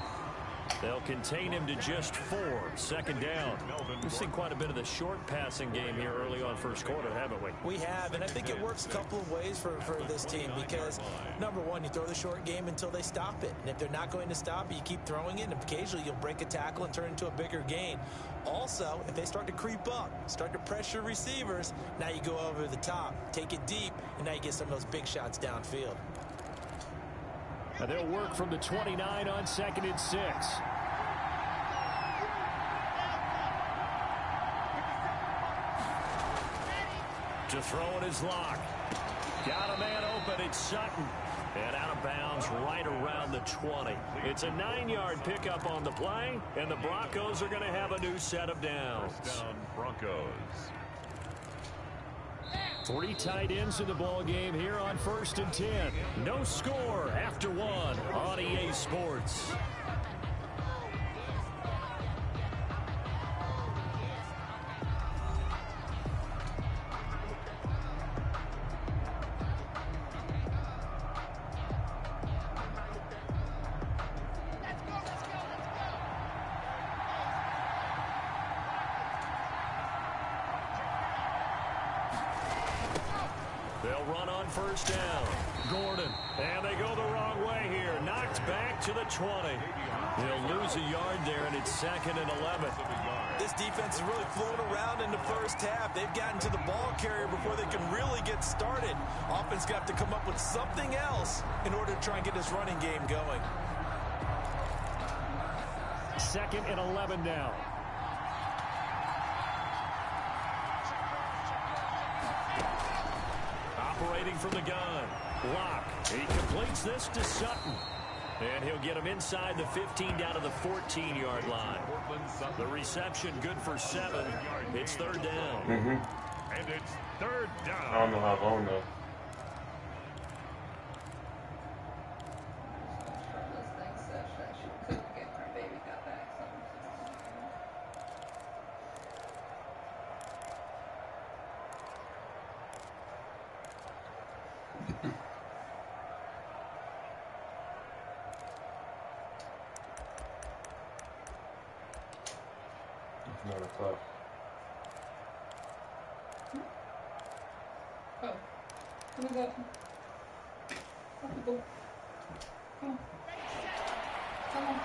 Speaker 2: They'll contain him to just 4. 2nd down. We've seen quite a bit of the short passing game here early on 1st quarter, haven't we?
Speaker 5: We have, and I think it works a couple of ways for this team because, number one, you throw the short game until they stop it. And if they're not going to stop it, you keep throwing it, and occasionally you'll break a tackle and turn it into a bigger gain. Also, if they start to creep up, start to pressure receivers, now you go over the top, take it deep, and now you get some of those big shots downfield.
Speaker 2: And they'll work from the 29 on 2nd and 6. To throw it is Locke. Got a man open. It's Sutton. And out of bounds right around the 20. It's a 9-yard pickup on the play, and the Broncos are going to have a new set of downs.
Speaker 3: 1st down, Broncos.
Speaker 2: 3 tight ends in the ball game here on 1st and 10. No score after 1 on EA Sports. They'll run on 1st down. Gordon. And they go the wrong way here. Knocked back to the 20. He'll lose a yard there, and it's 2nd and 11.
Speaker 5: This defense is really flown around in the first half. They've gotten to the ball carrier before they can really get started. Offense got to come up with something else in order to try and get this running game going.
Speaker 2: 2nd and 11 now. Operating from the gun. Locke. He completes this to Sutton. And he'll get him inside the 15 down to the 14-yard line. The reception good for 7. It's 3rd down.
Speaker 3: And it's 3rd down.
Speaker 11: I don't know how long though.
Speaker 7: Let me go. Come on. Come on.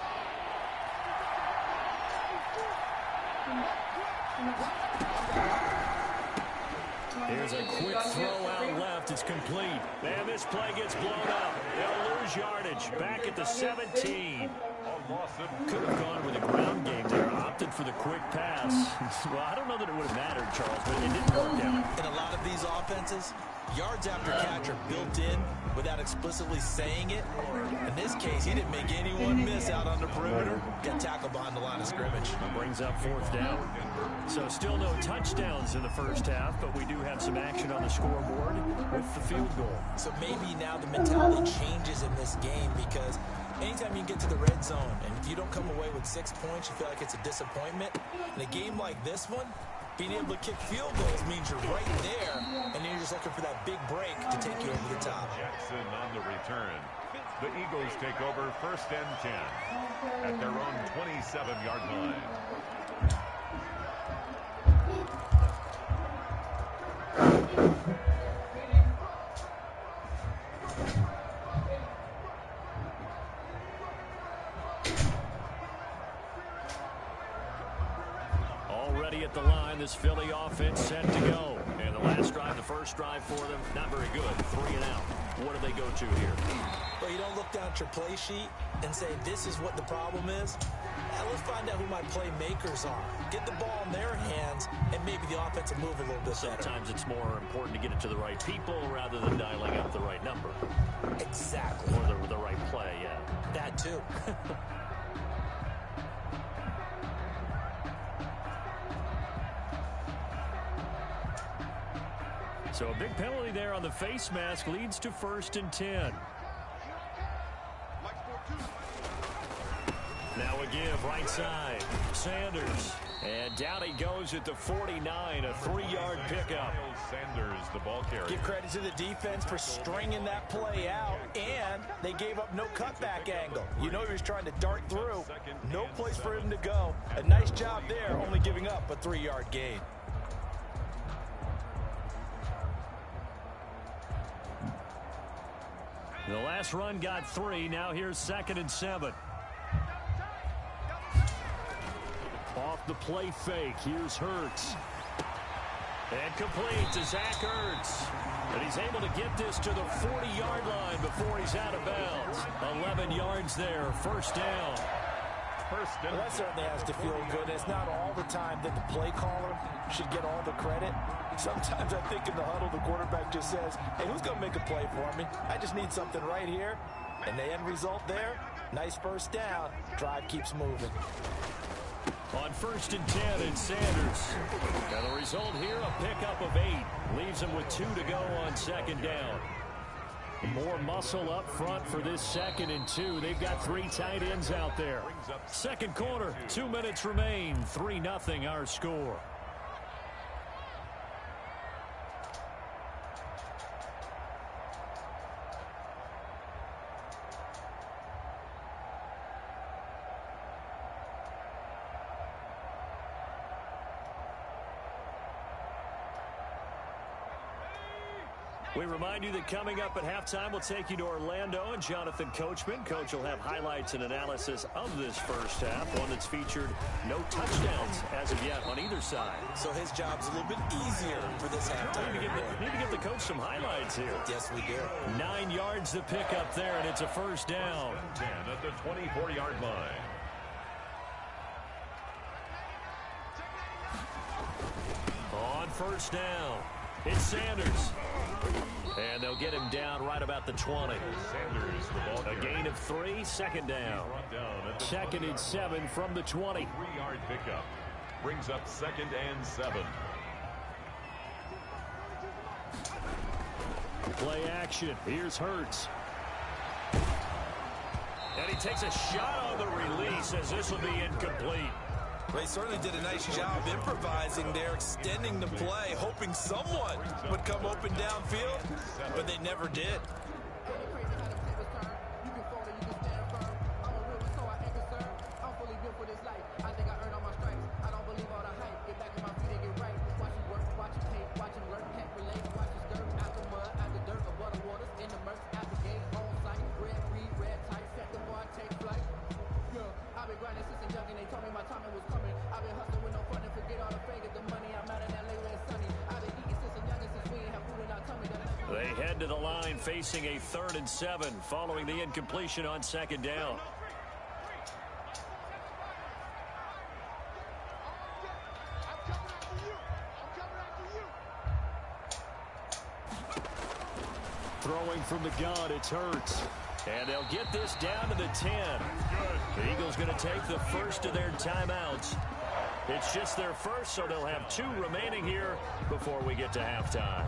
Speaker 2: Here's a quick throw out left. It's complete. And this play gets blown up. They'll lose yardage. Back at the 17. Could have gone with a ground game there. Opted for the quick pass. Well, I don't know that it would have mattered, Charles, but it didn't work out.
Speaker 5: In a lot of these offenses, yards after catch are built in without explicitly saying it. In this case, he didn't make anyone miss out on the perimeter. Get tackled behind the line of scrimmage.
Speaker 2: Brings up fourth down. So still no touchdowns in the first half, but we do have some action on the scoreboard with the field goal. So
Speaker 5: maybe now the mentality changes in this game, because anytime you get to the red zone and if you don't come away with 6 points, you feel like it's a disappointment. In a game like this one, being able to kick field goals means you're right there, and then you're just looking for that big break to take you over the top.
Speaker 3: Jackson on the return. The Eagles take over 1st and 10 at their own 27-yard line.
Speaker 2: Already at the line, this Philly offense set to go. And the last drive, the first drive for them, not very good. 3 and out. What do they go to here?
Speaker 5: Well, you don't look down at your play sheet and say, this is what the problem is. Now, let's find out who my playmakers are. Get the ball in their hands, and maybe the offense will move a little bit better.
Speaker 2: Sometimes it's more important to get it to the right people rather than dialing up the right number.
Speaker 5: Exactly.
Speaker 2: Or the right play, yeah.
Speaker 5: That too.
Speaker 2: So a big penalty there on the face mask leads to 1st and 10. Now a give right side. Sanders. And down he goes at the 49, a 3-yard pickup.
Speaker 3: Sanders, the ball carrier.
Speaker 5: Give credit to the defense for stringing that play out, and they gave up no cutback angle. You know he was trying to dart through. No place for him to go. A nice job there, only giving up a 3-yard gain.
Speaker 2: The last run got 3. Now here's 2nd and 7. Off the play fake. Here's Hurts. And complete to Zach Ertz. And he's able to get this to the 40-yard line before he's out of bounds. 11 yards there. 1st down.
Speaker 5: Well, that certainly has to feel good. It's not all the time that the play caller should get all the credit. Sometimes I think in the huddle, the quarterback just says, hey, who's going to make a play for me? I just need something right here. And the end result there, nice 1st down. Drive keeps moving.
Speaker 2: On 1st and 10, it's Sanders. And the result here, a pickup of 8. Leaves him with 2 to go on 2nd down. More muscle up front for this 2nd and 2. They've got 3 tight ends out there. 2nd quarter, 2 minutes remain. 3-0 our score. We remind you that coming up at halftime, we'll take you to Orlando and Jonathan Coachman. Coach will have highlights and analysis of this first half, one that's featured no touchdowns as of yet on either side.
Speaker 5: So his job's a little bit easier for this halftime.
Speaker 2: We need to give the coach some highlights here.
Speaker 5: Yes, we do.
Speaker 2: 9 yards to pick up there, and it's a 1st down.
Speaker 3: 10 at the 24-yard line.
Speaker 2: On 1st down, it's Sanders. And they'll get him down right about the 20.
Speaker 3: Sanders, the ball
Speaker 2: a gain of 3, 2nd down. 2nd and 7 from the 20.
Speaker 3: 3-yard pickup. Brings up 2nd and 7.
Speaker 2: Play action. Here's Hurts. And he takes a shot on the release as this will be incomplete.
Speaker 5: They certainly did a nice job improvising there, extending the play, hoping someone would come open downfield, but they never did.
Speaker 2: head to the line facing a 3rd and 7 following the incompletion on 2nd down. Throwing from the gun, it's Hurts. And they'll get this down to the 10. The Eagles going to take the first of their timeouts. It's just their first, so they'll have 2 remaining here before we get to halftime.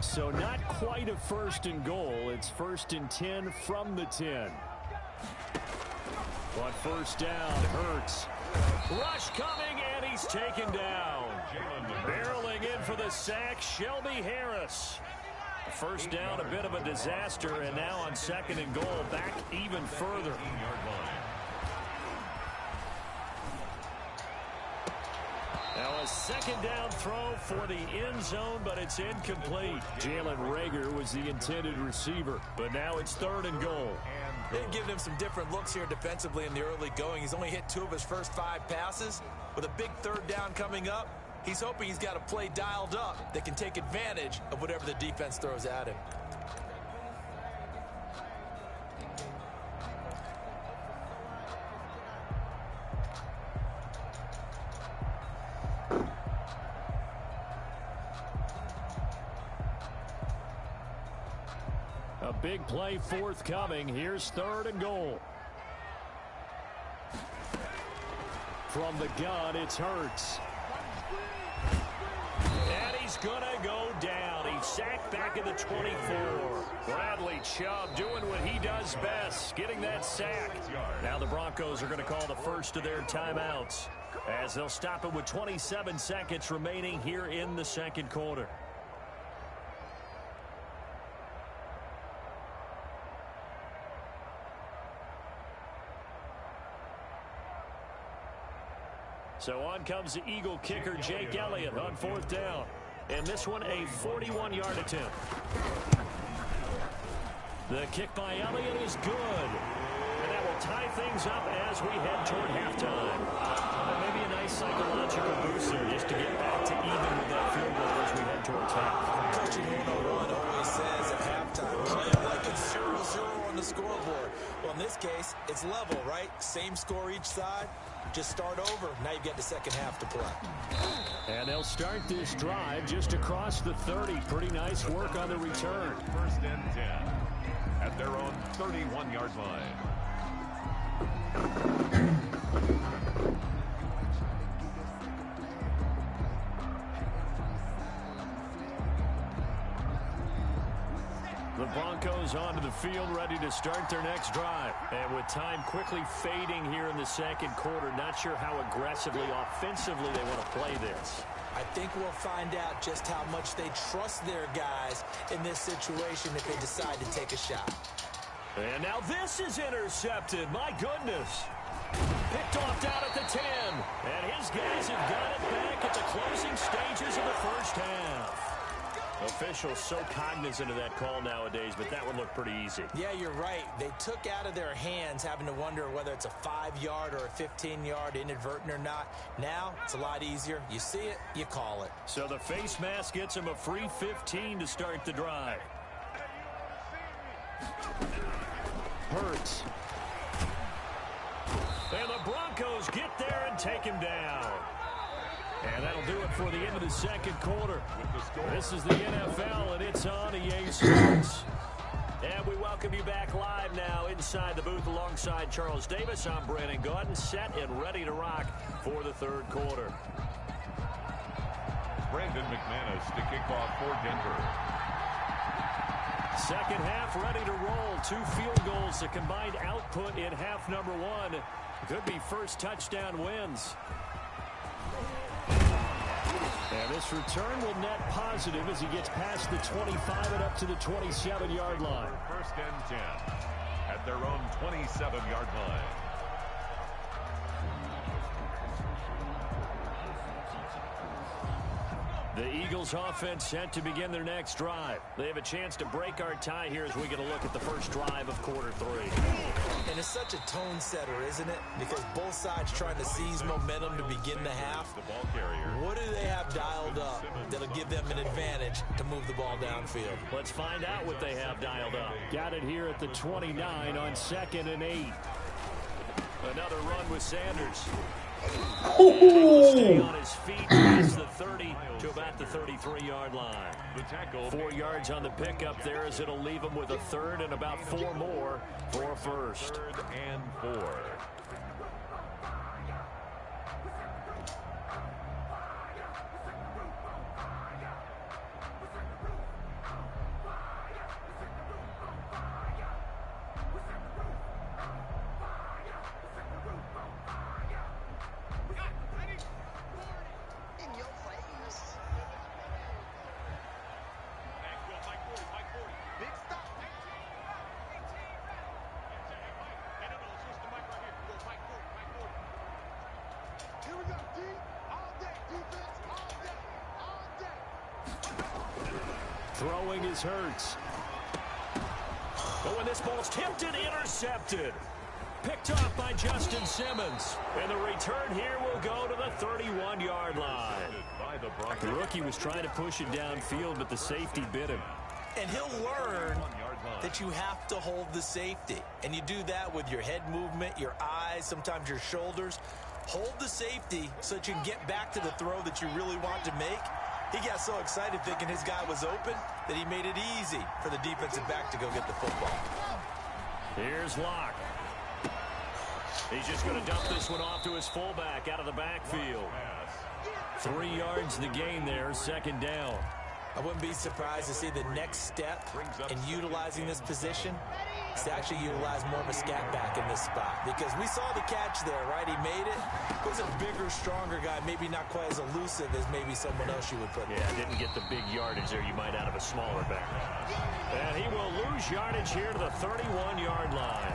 Speaker 2: So not quite a 1st and goal. It's 1st and 10 from the 10. But 1st down, Hurts. Rush coming, and he's taken down. Barreling in for the sack, Shelby Harris. 1st down, a bit of a disaster, and now on 2nd and goal, back even further. Now a 2nd down throw for the end zone, but it's incomplete. Jalen Reagor was the intended receiver, but now it's 3rd and goal.
Speaker 5: They've given him some different looks here defensively in the early going. He's only hit 2 of his first 5 passes. With a big 3rd down coming up, he's hoping he's got a play dialed up that can take advantage of whatever the defense throws at him.
Speaker 2: A big play forthcoming. Here's 3rd and goal. From the gun, it's Hurts. And he's going to go down. He's sacked back at the 24. Bradley Chubb doing what he does best, getting that sack. Now the Broncos are going to call the first of their timeouts as they'll stop it with 27 seconds remaining here in the 2nd quarter. So on comes the Eagle kicker, Jake Elliott, on 4th down. And this one, a 41-yard attempt. The kick by Elliott is good. And that will tie things up as we head toward halftime. Maybe a nice psychological booster just to get back to even with that field goal as we head towards half.
Speaker 5: Coaching 101 always says at halftime, play it like it's 0-0 on the scoreboard. Well, in this case, it's level, right? Same score each side. Just start over. Now you get the 2nd half to play.
Speaker 2: And they'll start this drive just across the 30. Pretty nice work on the return.
Speaker 3: 1st and 10 at their own 31-yard line.
Speaker 2: The Broncos onto the field, ready to start their next drive. And with time quickly fading here in the 2nd quarter, not sure how aggressively, offensively they want to play this.
Speaker 5: I think we'll find out just how much they trust their guys in this situation if they decide to take a shot.
Speaker 2: And now this is intercepted. My goodness. Picked off down at the 10. And his guys have got it back at the closing stages of the 1st half. Officials so cognizant of that call nowadays, but that would look pretty easy.
Speaker 5: Yeah, you're right. They took out of their hands having to wonder whether it's a 5-yard or a 15-yard inadvertent or not. Now, it's a lot easier. You see it, you call it.
Speaker 2: So the face mask gets him a free 15 to start the drive. Hurts. And the Broncos get there and take him down. And that'll do it for the end of the 2nd quarter. This is the NFL, and it's on EA Sports. And we welcome you back live now inside the booth alongside Charles Davis. I'm Brandon Gaudin, set and ready to rock for the 3rd quarter.
Speaker 3: Brandon McManus to kick off for Denver.
Speaker 2: 2nd half ready to roll. 2 field goals, the combined output in half number 1. Could be first touchdown wins. And this return will net positive as he gets past the 25 and up to the 27-yard line.
Speaker 3: 1st and 10 at their own 27-yard line.
Speaker 2: The Eagles offense set to begin their next drive. They have a chance to break our tie here as we get a look at the first drive of quarter 3.
Speaker 5: And it's such a tone setter, isn't it? Because both sides trying to seize momentum to begin the half. What do they have dialed up that'll give them an advantage to move the ball downfield?
Speaker 2: Let's find out what they have dialed up. Got it here at the 29 on 2nd and 8. Another run with Sanders. Stay on his feet past the 30 to about the 33-yard line. 4 yards on the pickup there as it'll leave him with a 3rd and about 4 more for a first.
Speaker 3: 3rd and 4.
Speaker 2: Throwing is Hurts. Oh, and this ball's tipped and intercepted. Picked off by Justin Simmons. And the return here will go to the 31-yard line. The rookie was trying to push it downfield, but the safety bit him.
Speaker 5: And he'll learn that you have to hold the safety. And you do that with your head movement, your eyes, sometimes your shoulders. Hold the safety so that you can get back to the throw that you really want to make. He got so excited thinking his guy was open that he made it easy for the defensive back to go get the football.
Speaker 2: Here's Locke. He's just going to dump this one off to his fullback out of the backfield. 3 yards the gain there, 2nd down.
Speaker 5: I wouldn't be surprised to see the next step in utilizing this position is to actually utilize more of a scat back in this spot. Because we saw the catch there, right? He made it. He was a bigger, stronger guy, maybe not quite as elusive as maybe someone else you would put there.
Speaker 2: Yeah, didn't get the big yardage there you might out of a smaller back. And he will lose yardage here to the 31-yard line.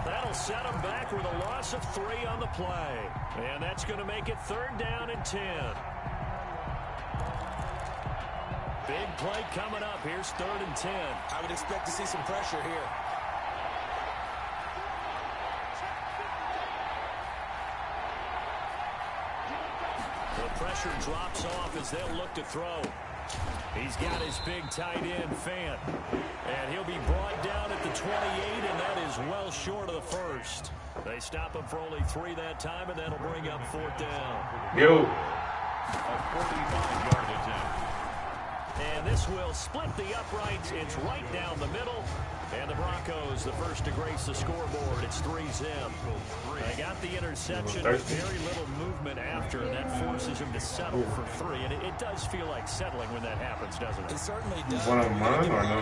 Speaker 2: That'll set him back with a loss of 3 on the play. And that's going to make it 3rd down and 10. Big play coming up. Here's 3rd and 10.
Speaker 5: I would expect to see some pressure here.
Speaker 2: The pressure drops off as they'll look to throw. He's got his big tight end, Fant. And he'll be brought down at the 28, and that is well short of the first. They stop him for only 3 that time, and that'll bring up 4th down.
Speaker 3: A 45-yard attempt.
Speaker 2: And this will split the uprights. It's right down the middle. And the Broncos, the first to grace the scoreboard. It's 3-zip. They got the interception, but very little movement after, and that forces him to settle for 3. And it does feel like settling when that happens, doesn't it?
Speaker 5: It certainly does.
Speaker 11: One on mine or no?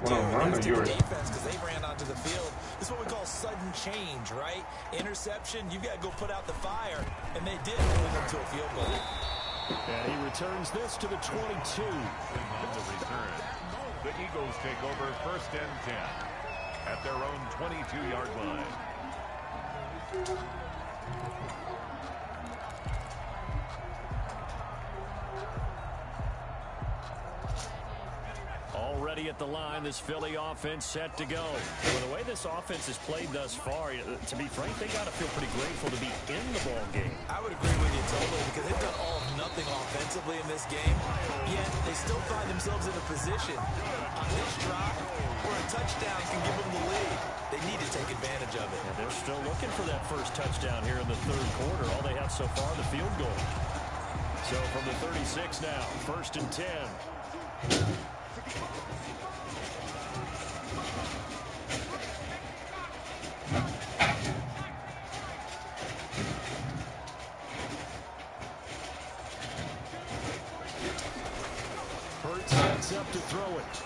Speaker 11: One on mine or yours?
Speaker 5: Defense, because they ran onto the field. This is what we call sudden change, right? Interception, you got to go put out the fire, and they did move them to a field goal.
Speaker 2: And he returns this to the 22.
Speaker 3: On the return, the Eagles take over 1st and 10 at their own 22-yard line.
Speaker 2: Already at the line, this Philly offense set to go. Well, the way this offense has played thus far, to be frank, they got to feel pretty grateful to be in the ball game.
Speaker 5: I would agree with you totally, because they've done all of nothing offensively in this game, yet they still find themselves in a position on this drive where a touchdown can give them the lead. They need to take advantage of it.
Speaker 2: And they're still looking for that first touchdown here in the 3rd quarter. All they have so far, the field goal. So from the 36 now, 1st and 10. Hurts sets up to throw it.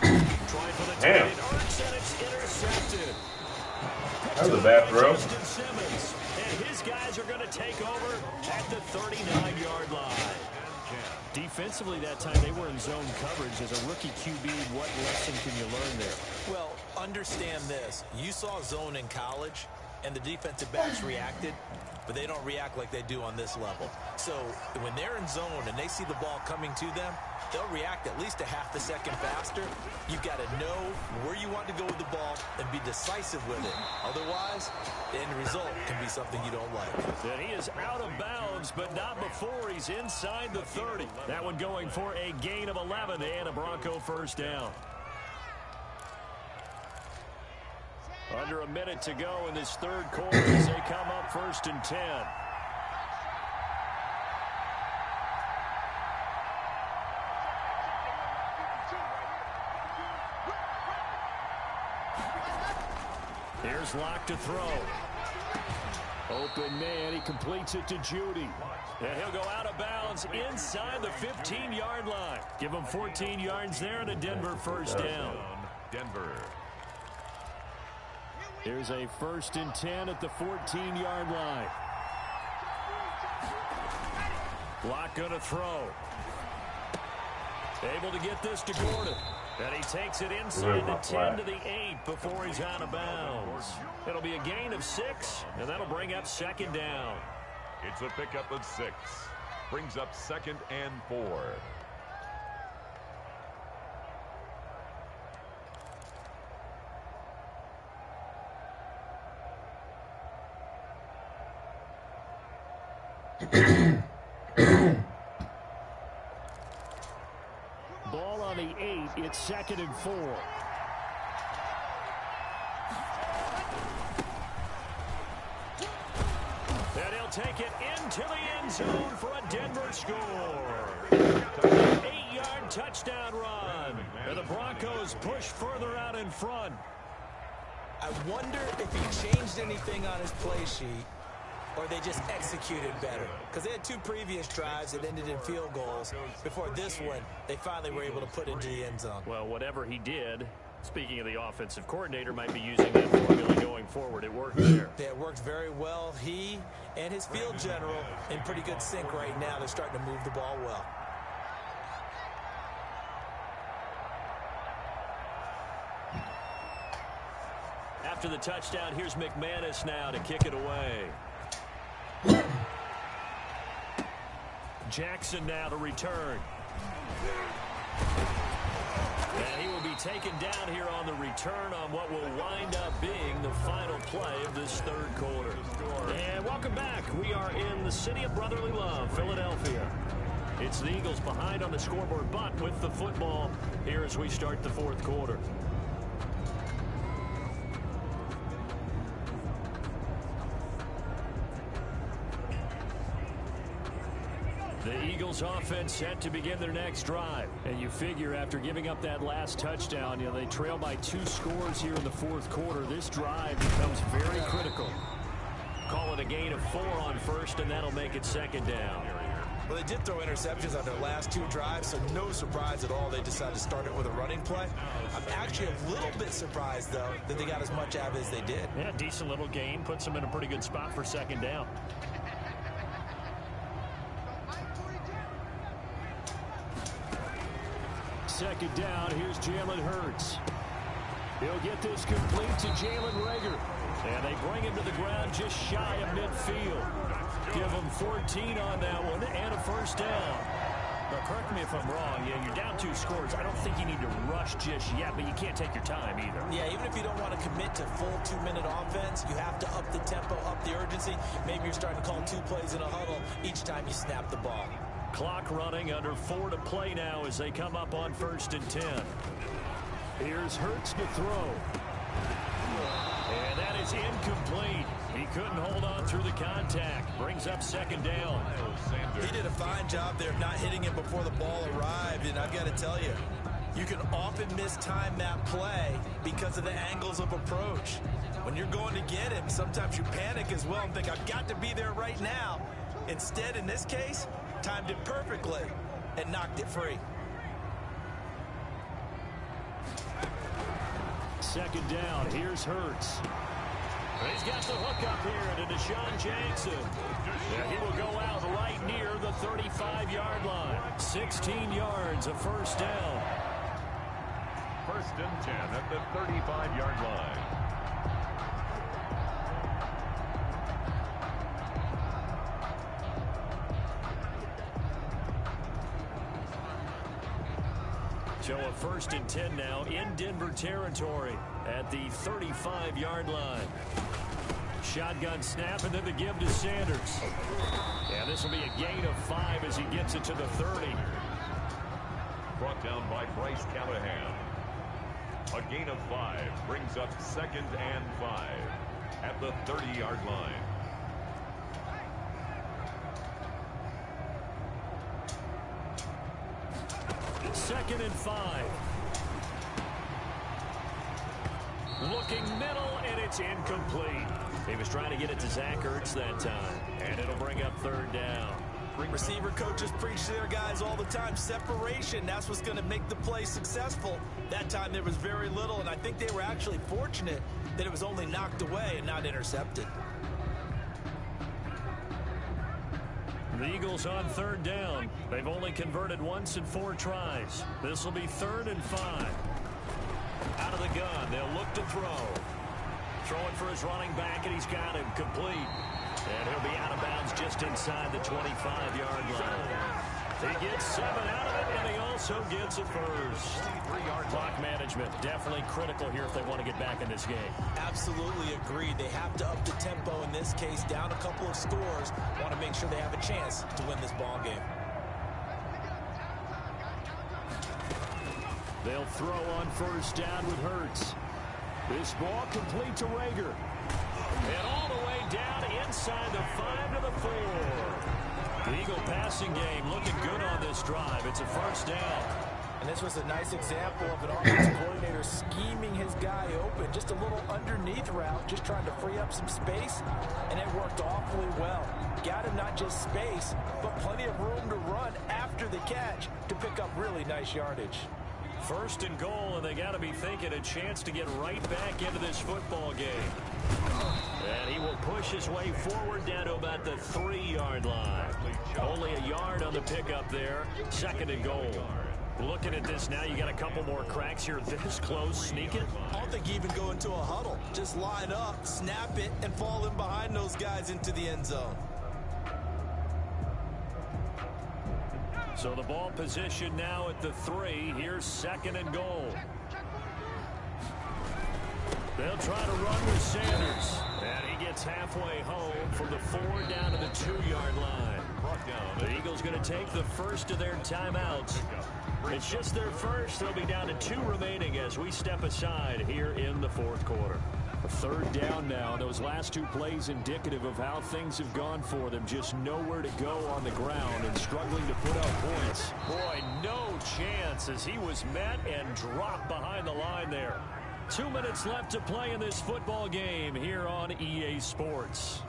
Speaker 2: Try for the
Speaker 11: Damn.
Speaker 2: Hurts, and it's intercepted.
Speaker 11: That was a bad throw.
Speaker 2: Justin Simmons, and his guys are going to take over at the 39-yard line. Defensively that time, they were in zone coverage. As a rookie QB, what lesson can you learn there?
Speaker 5: Well, understand this. You saw zone in college, and the defensive backs reacted. but they don't react like they do on this level. So when they're in zone and they see the ball coming to them, they'll react at least a half a second faster. You've got to know where you want to go with the ball and be decisive with it. Otherwise, the end result can be something you don't like.
Speaker 2: And he is out of bounds, but not before he's inside the 30. That one going for a gain of 11 and a Bronco first down. Under a minute to go in this third quarter as they come up 1st and 10. Here's Locke to throw. Open man, he completes it to Judy. And he'll go out of bounds inside the 15-yard line. Give him 14 yards there and a Denver first down.
Speaker 3: Denver.
Speaker 2: Here's a 1st and 10 at the 14-yard line. Locke going to throw. Able to get this to Gordon. And he takes it inside the 10 to the 8 before he's out of bounds. It'll be a gain of 6, and that'll bring up 2nd down.
Speaker 3: It's a pickup of 6. Brings up 2nd and 4.
Speaker 2: Ball on the 8. It's 2nd and 4. And he'll take it into the end zone for a Denver score. 8-yard touchdown run. And the Broncos push further out in front.
Speaker 5: I wonder if he changed anything on his play sheet, or they just executed better. Because they had 2 previous drives that ended in field goals. Before this one, they finally were able to put into the end zone.
Speaker 2: Well, whatever he did, speaking of the offensive coordinator, might be using that formula going forward. It worked there.
Speaker 5: Yeah, it worked very well. He and his field general in pretty good sync right now. They're starting to move the ball well.
Speaker 2: After the touchdown, here's McManus now to kick it away. Jackson now to return. And he will be taken down here on the return on what will wind up being the final play of this third quarter. And welcome back. We are in the city of brotherly love, Philadelphia. It's the Eagles behind on the scoreboard, but with the football here as we start the fourth quarter. The Eagles offense set to begin their next drive. And you figure after giving up that last touchdown, they trail by 2 scores here in the fourth quarter. This drive becomes very critical. Call it a gain of 4 on first, and that'll make it 2nd down.
Speaker 5: Well, they did throw interceptions on their last 2 drives, so no surprise at all they decided to start it with a running play. I'm actually a little bit surprised, though, that they got as much out of it as they did.
Speaker 2: Yeah, decent little gain. Puts them in a pretty good spot for 2nd down. Second down, here's Jalen Hurts. He'll get this complete to Jalen Reagor. And they bring him to the ground just shy of midfield. Give him 14 on that one and a first down. Now, correct me if I'm wrong. Yeah, you're down 2 scores. I don't think you need to rush just yet, but you can't take your time either.
Speaker 5: Yeah, even if you don't want to commit to full 2-minute offense, you have to up the tempo, up the urgency. Maybe you're starting to call 2 plays in a huddle each time you snap the ball.
Speaker 2: Clock running, under 4 to play now as they come up on 1st and 10. Here's Hurts to throw. And that is incomplete. He couldn't hold on through the contact. Brings up 2nd down.
Speaker 5: He did a fine job there of not hitting him before the ball arrived. And I've got to tell you, you can often mistime that play because of the angles of approach. When you're going to get him, sometimes you panic as well and think, I've got to be there right now. Instead, in this case, timed it perfectly and knocked it free.
Speaker 2: 2nd down. Here's Hurts. He's got the hook up here to Deshaun Jackson. And he will go out right near the 35-yard line. 16 yards, a first down.
Speaker 3: 1st and 10 at the 35-yard line.
Speaker 2: So a 1st and 10 now in Denver territory at the 35-yard line. Shotgun snap, and then the give to Sanders. And this will be a gain of 5 as he gets it to the 30.
Speaker 3: Brought down by Bryce Callahan. A gain of 5 brings up 2nd and 5 at the 30-yard line.
Speaker 2: Second and 5. Looking middle, and it's incomplete. He was trying to get it to Zach Ertz that time, and it'll bring up 3rd down.
Speaker 5: Receiver coaches preach to their guys all the time. Separation, that's what's going to make the play successful. That time there was very little, and I think they were actually fortunate that it was only knocked away and not intercepted.
Speaker 2: The Eagles on 3rd down. They've only converted once in 4 tries. This will be 3rd and 5. Out of the gun, they'll look to throw. Throwing for his running back, and he's got him complete. And he'll be out of bounds just inside the 25-yard line. He gets 7 out of it, and he also gets a first. 3-yard clock management, definitely critical here if they want to get back in this game.
Speaker 5: Absolutely agreed. They have to up the tempo in this case, down a couple of scores. Want to make sure they have a chance to win this ball game.
Speaker 2: They'll throw on 1st down with Hurts. This ball complete to Rager. And all the way down inside the 5 to the 4. The Eagle passing game looking good on this drive. It's a 1st down.
Speaker 5: And this was a nice example of an offensive coordinator scheming his guy open. Just a little underneath route, just trying to free up some space. And it worked awfully well. Got him not just space, but plenty of room to run after the catch to pick up really nice yardage.
Speaker 2: 1st and goal, and they got to be thinking a chance to get right back into this football game. And he will push his way forward down to about the 3-yard line. Only a yard on the pickup there. 2nd and goal. Looking at this now, you got a couple more cracks here this close. Sneak it.
Speaker 5: I don't think you even go into a huddle. Just line up, snap it, and fall in behind those guys into the end zone.
Speaker 2: So the ball position now at the 3. Here's 2nd and goal. They'll try to run with Sanders. And he gets halfway home from the 4 down to the 2-yard line. The Eagles going to take the first of their timeouts. It's just their first. They'll be down to 2 remaining as we step aside here in the 4th quarter. A 3rd down now. Those last 2 plays indicative of how things have gone for them. Just nowhere to go on the ground and struggling to put up points. Boy, no chance as he was met and dropped behind the line there. 2 minutes left to play in this football game here on EA Sports.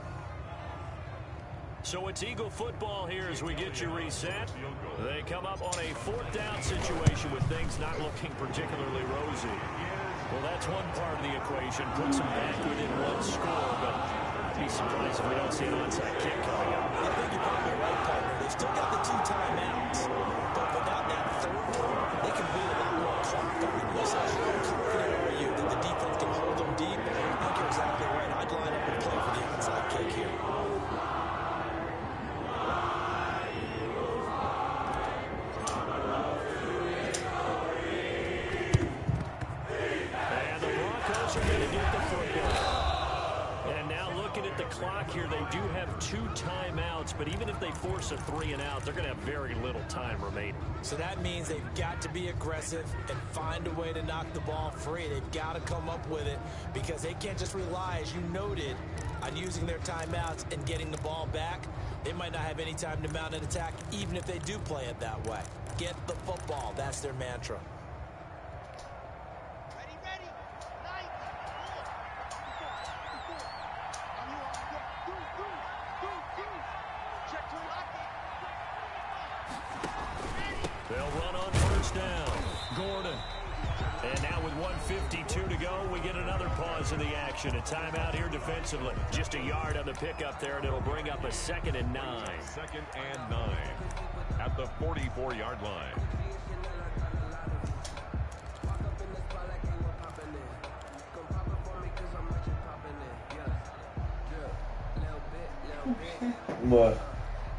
Speaker 2: So it's Eagle football here as we get you reset. They come up on a 4th down situation with things not looking particularly rosy. Well, that's one part of the equation. Puts them back within 1 score, but I'd be surprised if we don't see an onside kick coming up.
Speaker 5: I think you're probably right, partner. They've still got the 2 timeouts, but without that 3rd one, they can bleed a lot more clock on you. So I'm confident over you that the defense can hold them deep. I think you're exactly right. I'd line up and play for the onside kick here.
Speaker 2: Clock here, they do have 2 timeouts, but even if they force a 3 and out, they're going to have very little time remaining.
Speaker 5: So that means they've got to be aggressive and find a way to knock the ball free. They've got to come up with it because they can't just rely, as you noted, on using their timeouts and getting the ball back. They might not have any time to mount an attack, even if they do play it that way. Get the football. That's their mantra.
Speaker 2: They'll run on 1st down. Gordon. And now with 1:52 to go, we get another pause in the action. A timeout here defensively. Just a yard on the pickup there, and it'll bring up a 2nd and 9.
Speaker 3: 2nd and 9 at the 44-yard line.
Speaker 11: What?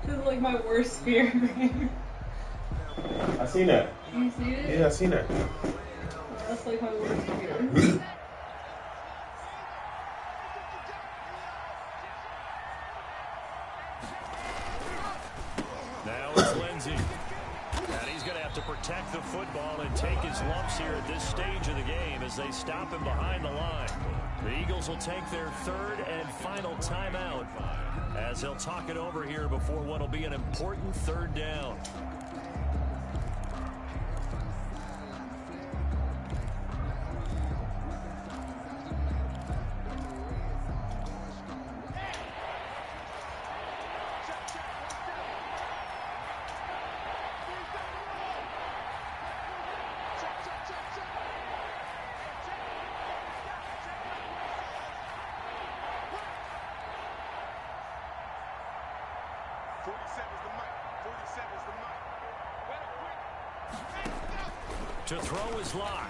Speaker 7: This is like my worst fear.
Speaker 11: I seen that.
Speaker 7: You see it?
Speaker 11: Yeah, I seen that.
Speaker 7: That's like how it works here.
Speaker 2: Now it's Lindsey. And he's going to have to protect the football and take his lumps here at this stage of the game as they stop him behind the line. The Eagles will take their third and final timeout as they'll talk it over here before what will be an important third down. To throw is Locke.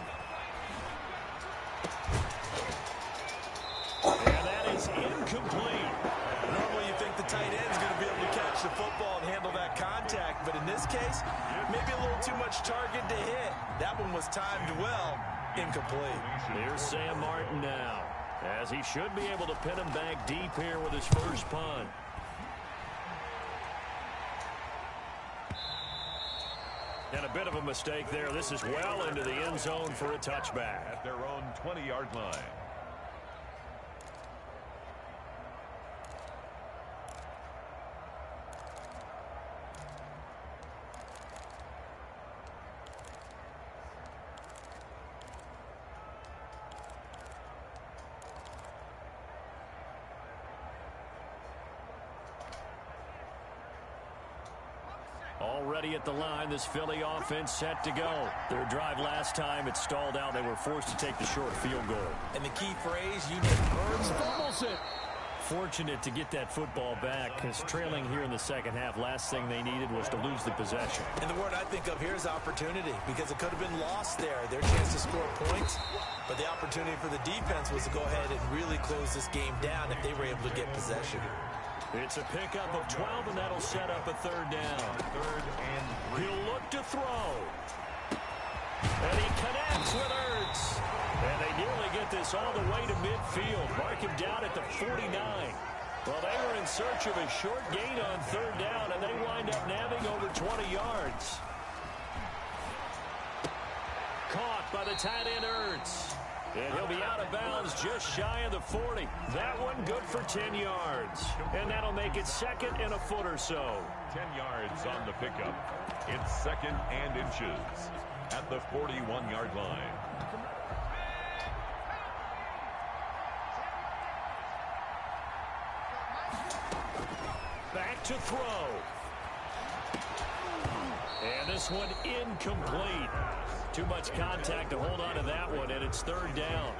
Speaker 2: And that is incomplete.
Speaker 5: Normally you think the tight end's going to be able to catch the football and handle that contact, but in this case, maybe a little too much target to hit. That one was timed well. Incomplete.
Speaker 2: Here's Sam Martin now, as he should be able to pin him back deep here with his first punt. And a bit of a mistake there. This is well into the end zone for a touchback.
Speaker 3: At their own 20-yard line.
Speaker 2: Already at the line, this Philly offense set to go. Their drive last time, it stalled out. They were forced to take the short field goal.
Speaker 5: And the key phrase, you know, Birds fumbles it.
Speaker 2: Fortunate to get that football back, because trailing here in the second half, last thing they needed was to lose the possession.
Speaker 5: And the word I think of here is opportunity, because it could have been lost there. Their chance to score points, but the opportunity for the defense was to go ahead and really close this game down if they were able to get possession.
Speaker 2: It's a pickup of 12, and that'll set up a third down.
Speaker 3: Third and 3.
Speaker 2: He'll look to throw. And he connects with Ertz. And they nearly get this all the way to midfield. Mark him down at the 49. Well, they were in search of a short gain on third down, and they wind up nabbing over 20 yards. Caught by the tight end Ertz. And he'll be out of bounds just shy of the 40. That one good for 10 yards. And that'll make it second and a foot or so.
Speaker 3: 10 yards on the pickup. It's second and inches at the 41-yard line.
Speaker 2: Back to throw. And this one incomplete. Too much contact to hold on to that one, and it's third down.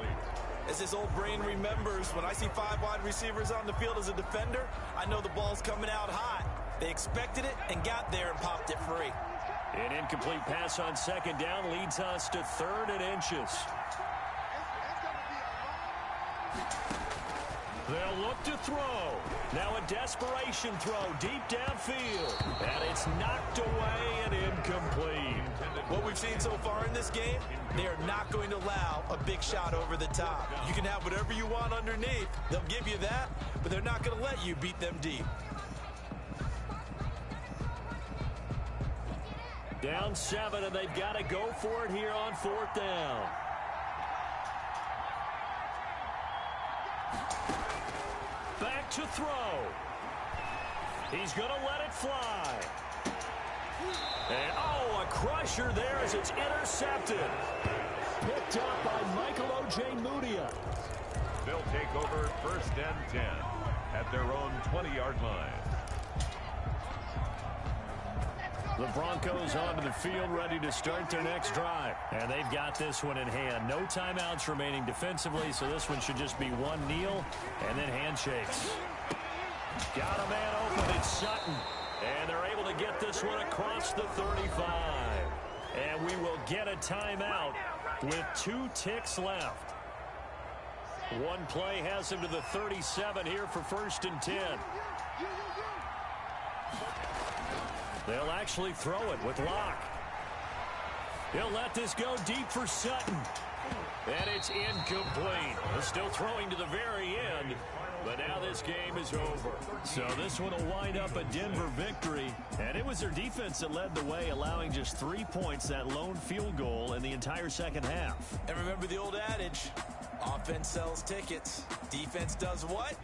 Speaker 5: As his old brain remembers, when I see 5 wide receivers on the field as a defender, I know the ball's coming out hot. They expected it and got there and popped it free.
Speaker 2: An incomplete pass on second down leads us to third and inches. They'll look to throw. Now a desperation throw deep downfield. And it's knocked away and incomplete.
Speaker 5: What we've seen so far in this game, they are not going to allow a big shot over the top. You can have whatever you want underneath. They'll give you that, but they're not going to let you beat them deep.
Speaker 2: Down 7, and they've got to go for it here on fourth down. Back to throw. He's going to let it fly. And, oh, a crusher there as it's intercepted. Picked up by Michael Ojemudia.
Speaker 3: They'll take over first and 10 at their own 20-yard line.
Speaker 2: The Broncos onto the field, ready to start their next drive. And they've got this one in hand. No timeouts remaining defensively, so this one should just be one kneel and then handshakes. Got a man open, it's Sutton. And they're able to get this one across the 35. And we will get a timeout with 2 ticks left. One play has him to the 37 here for first and 10. They'll actually throw it with Locke. He'll let this go deep for Sutton. And it's incomplete. Still throwing to the very end. But now this game is over. So this one will wind up a Denver victory. And it was their defense that led the way, allowing just 3 points, that lone field goal in the entire second half.
Speaker 5: And remember the old adage, offense sells tickets. Defense does what?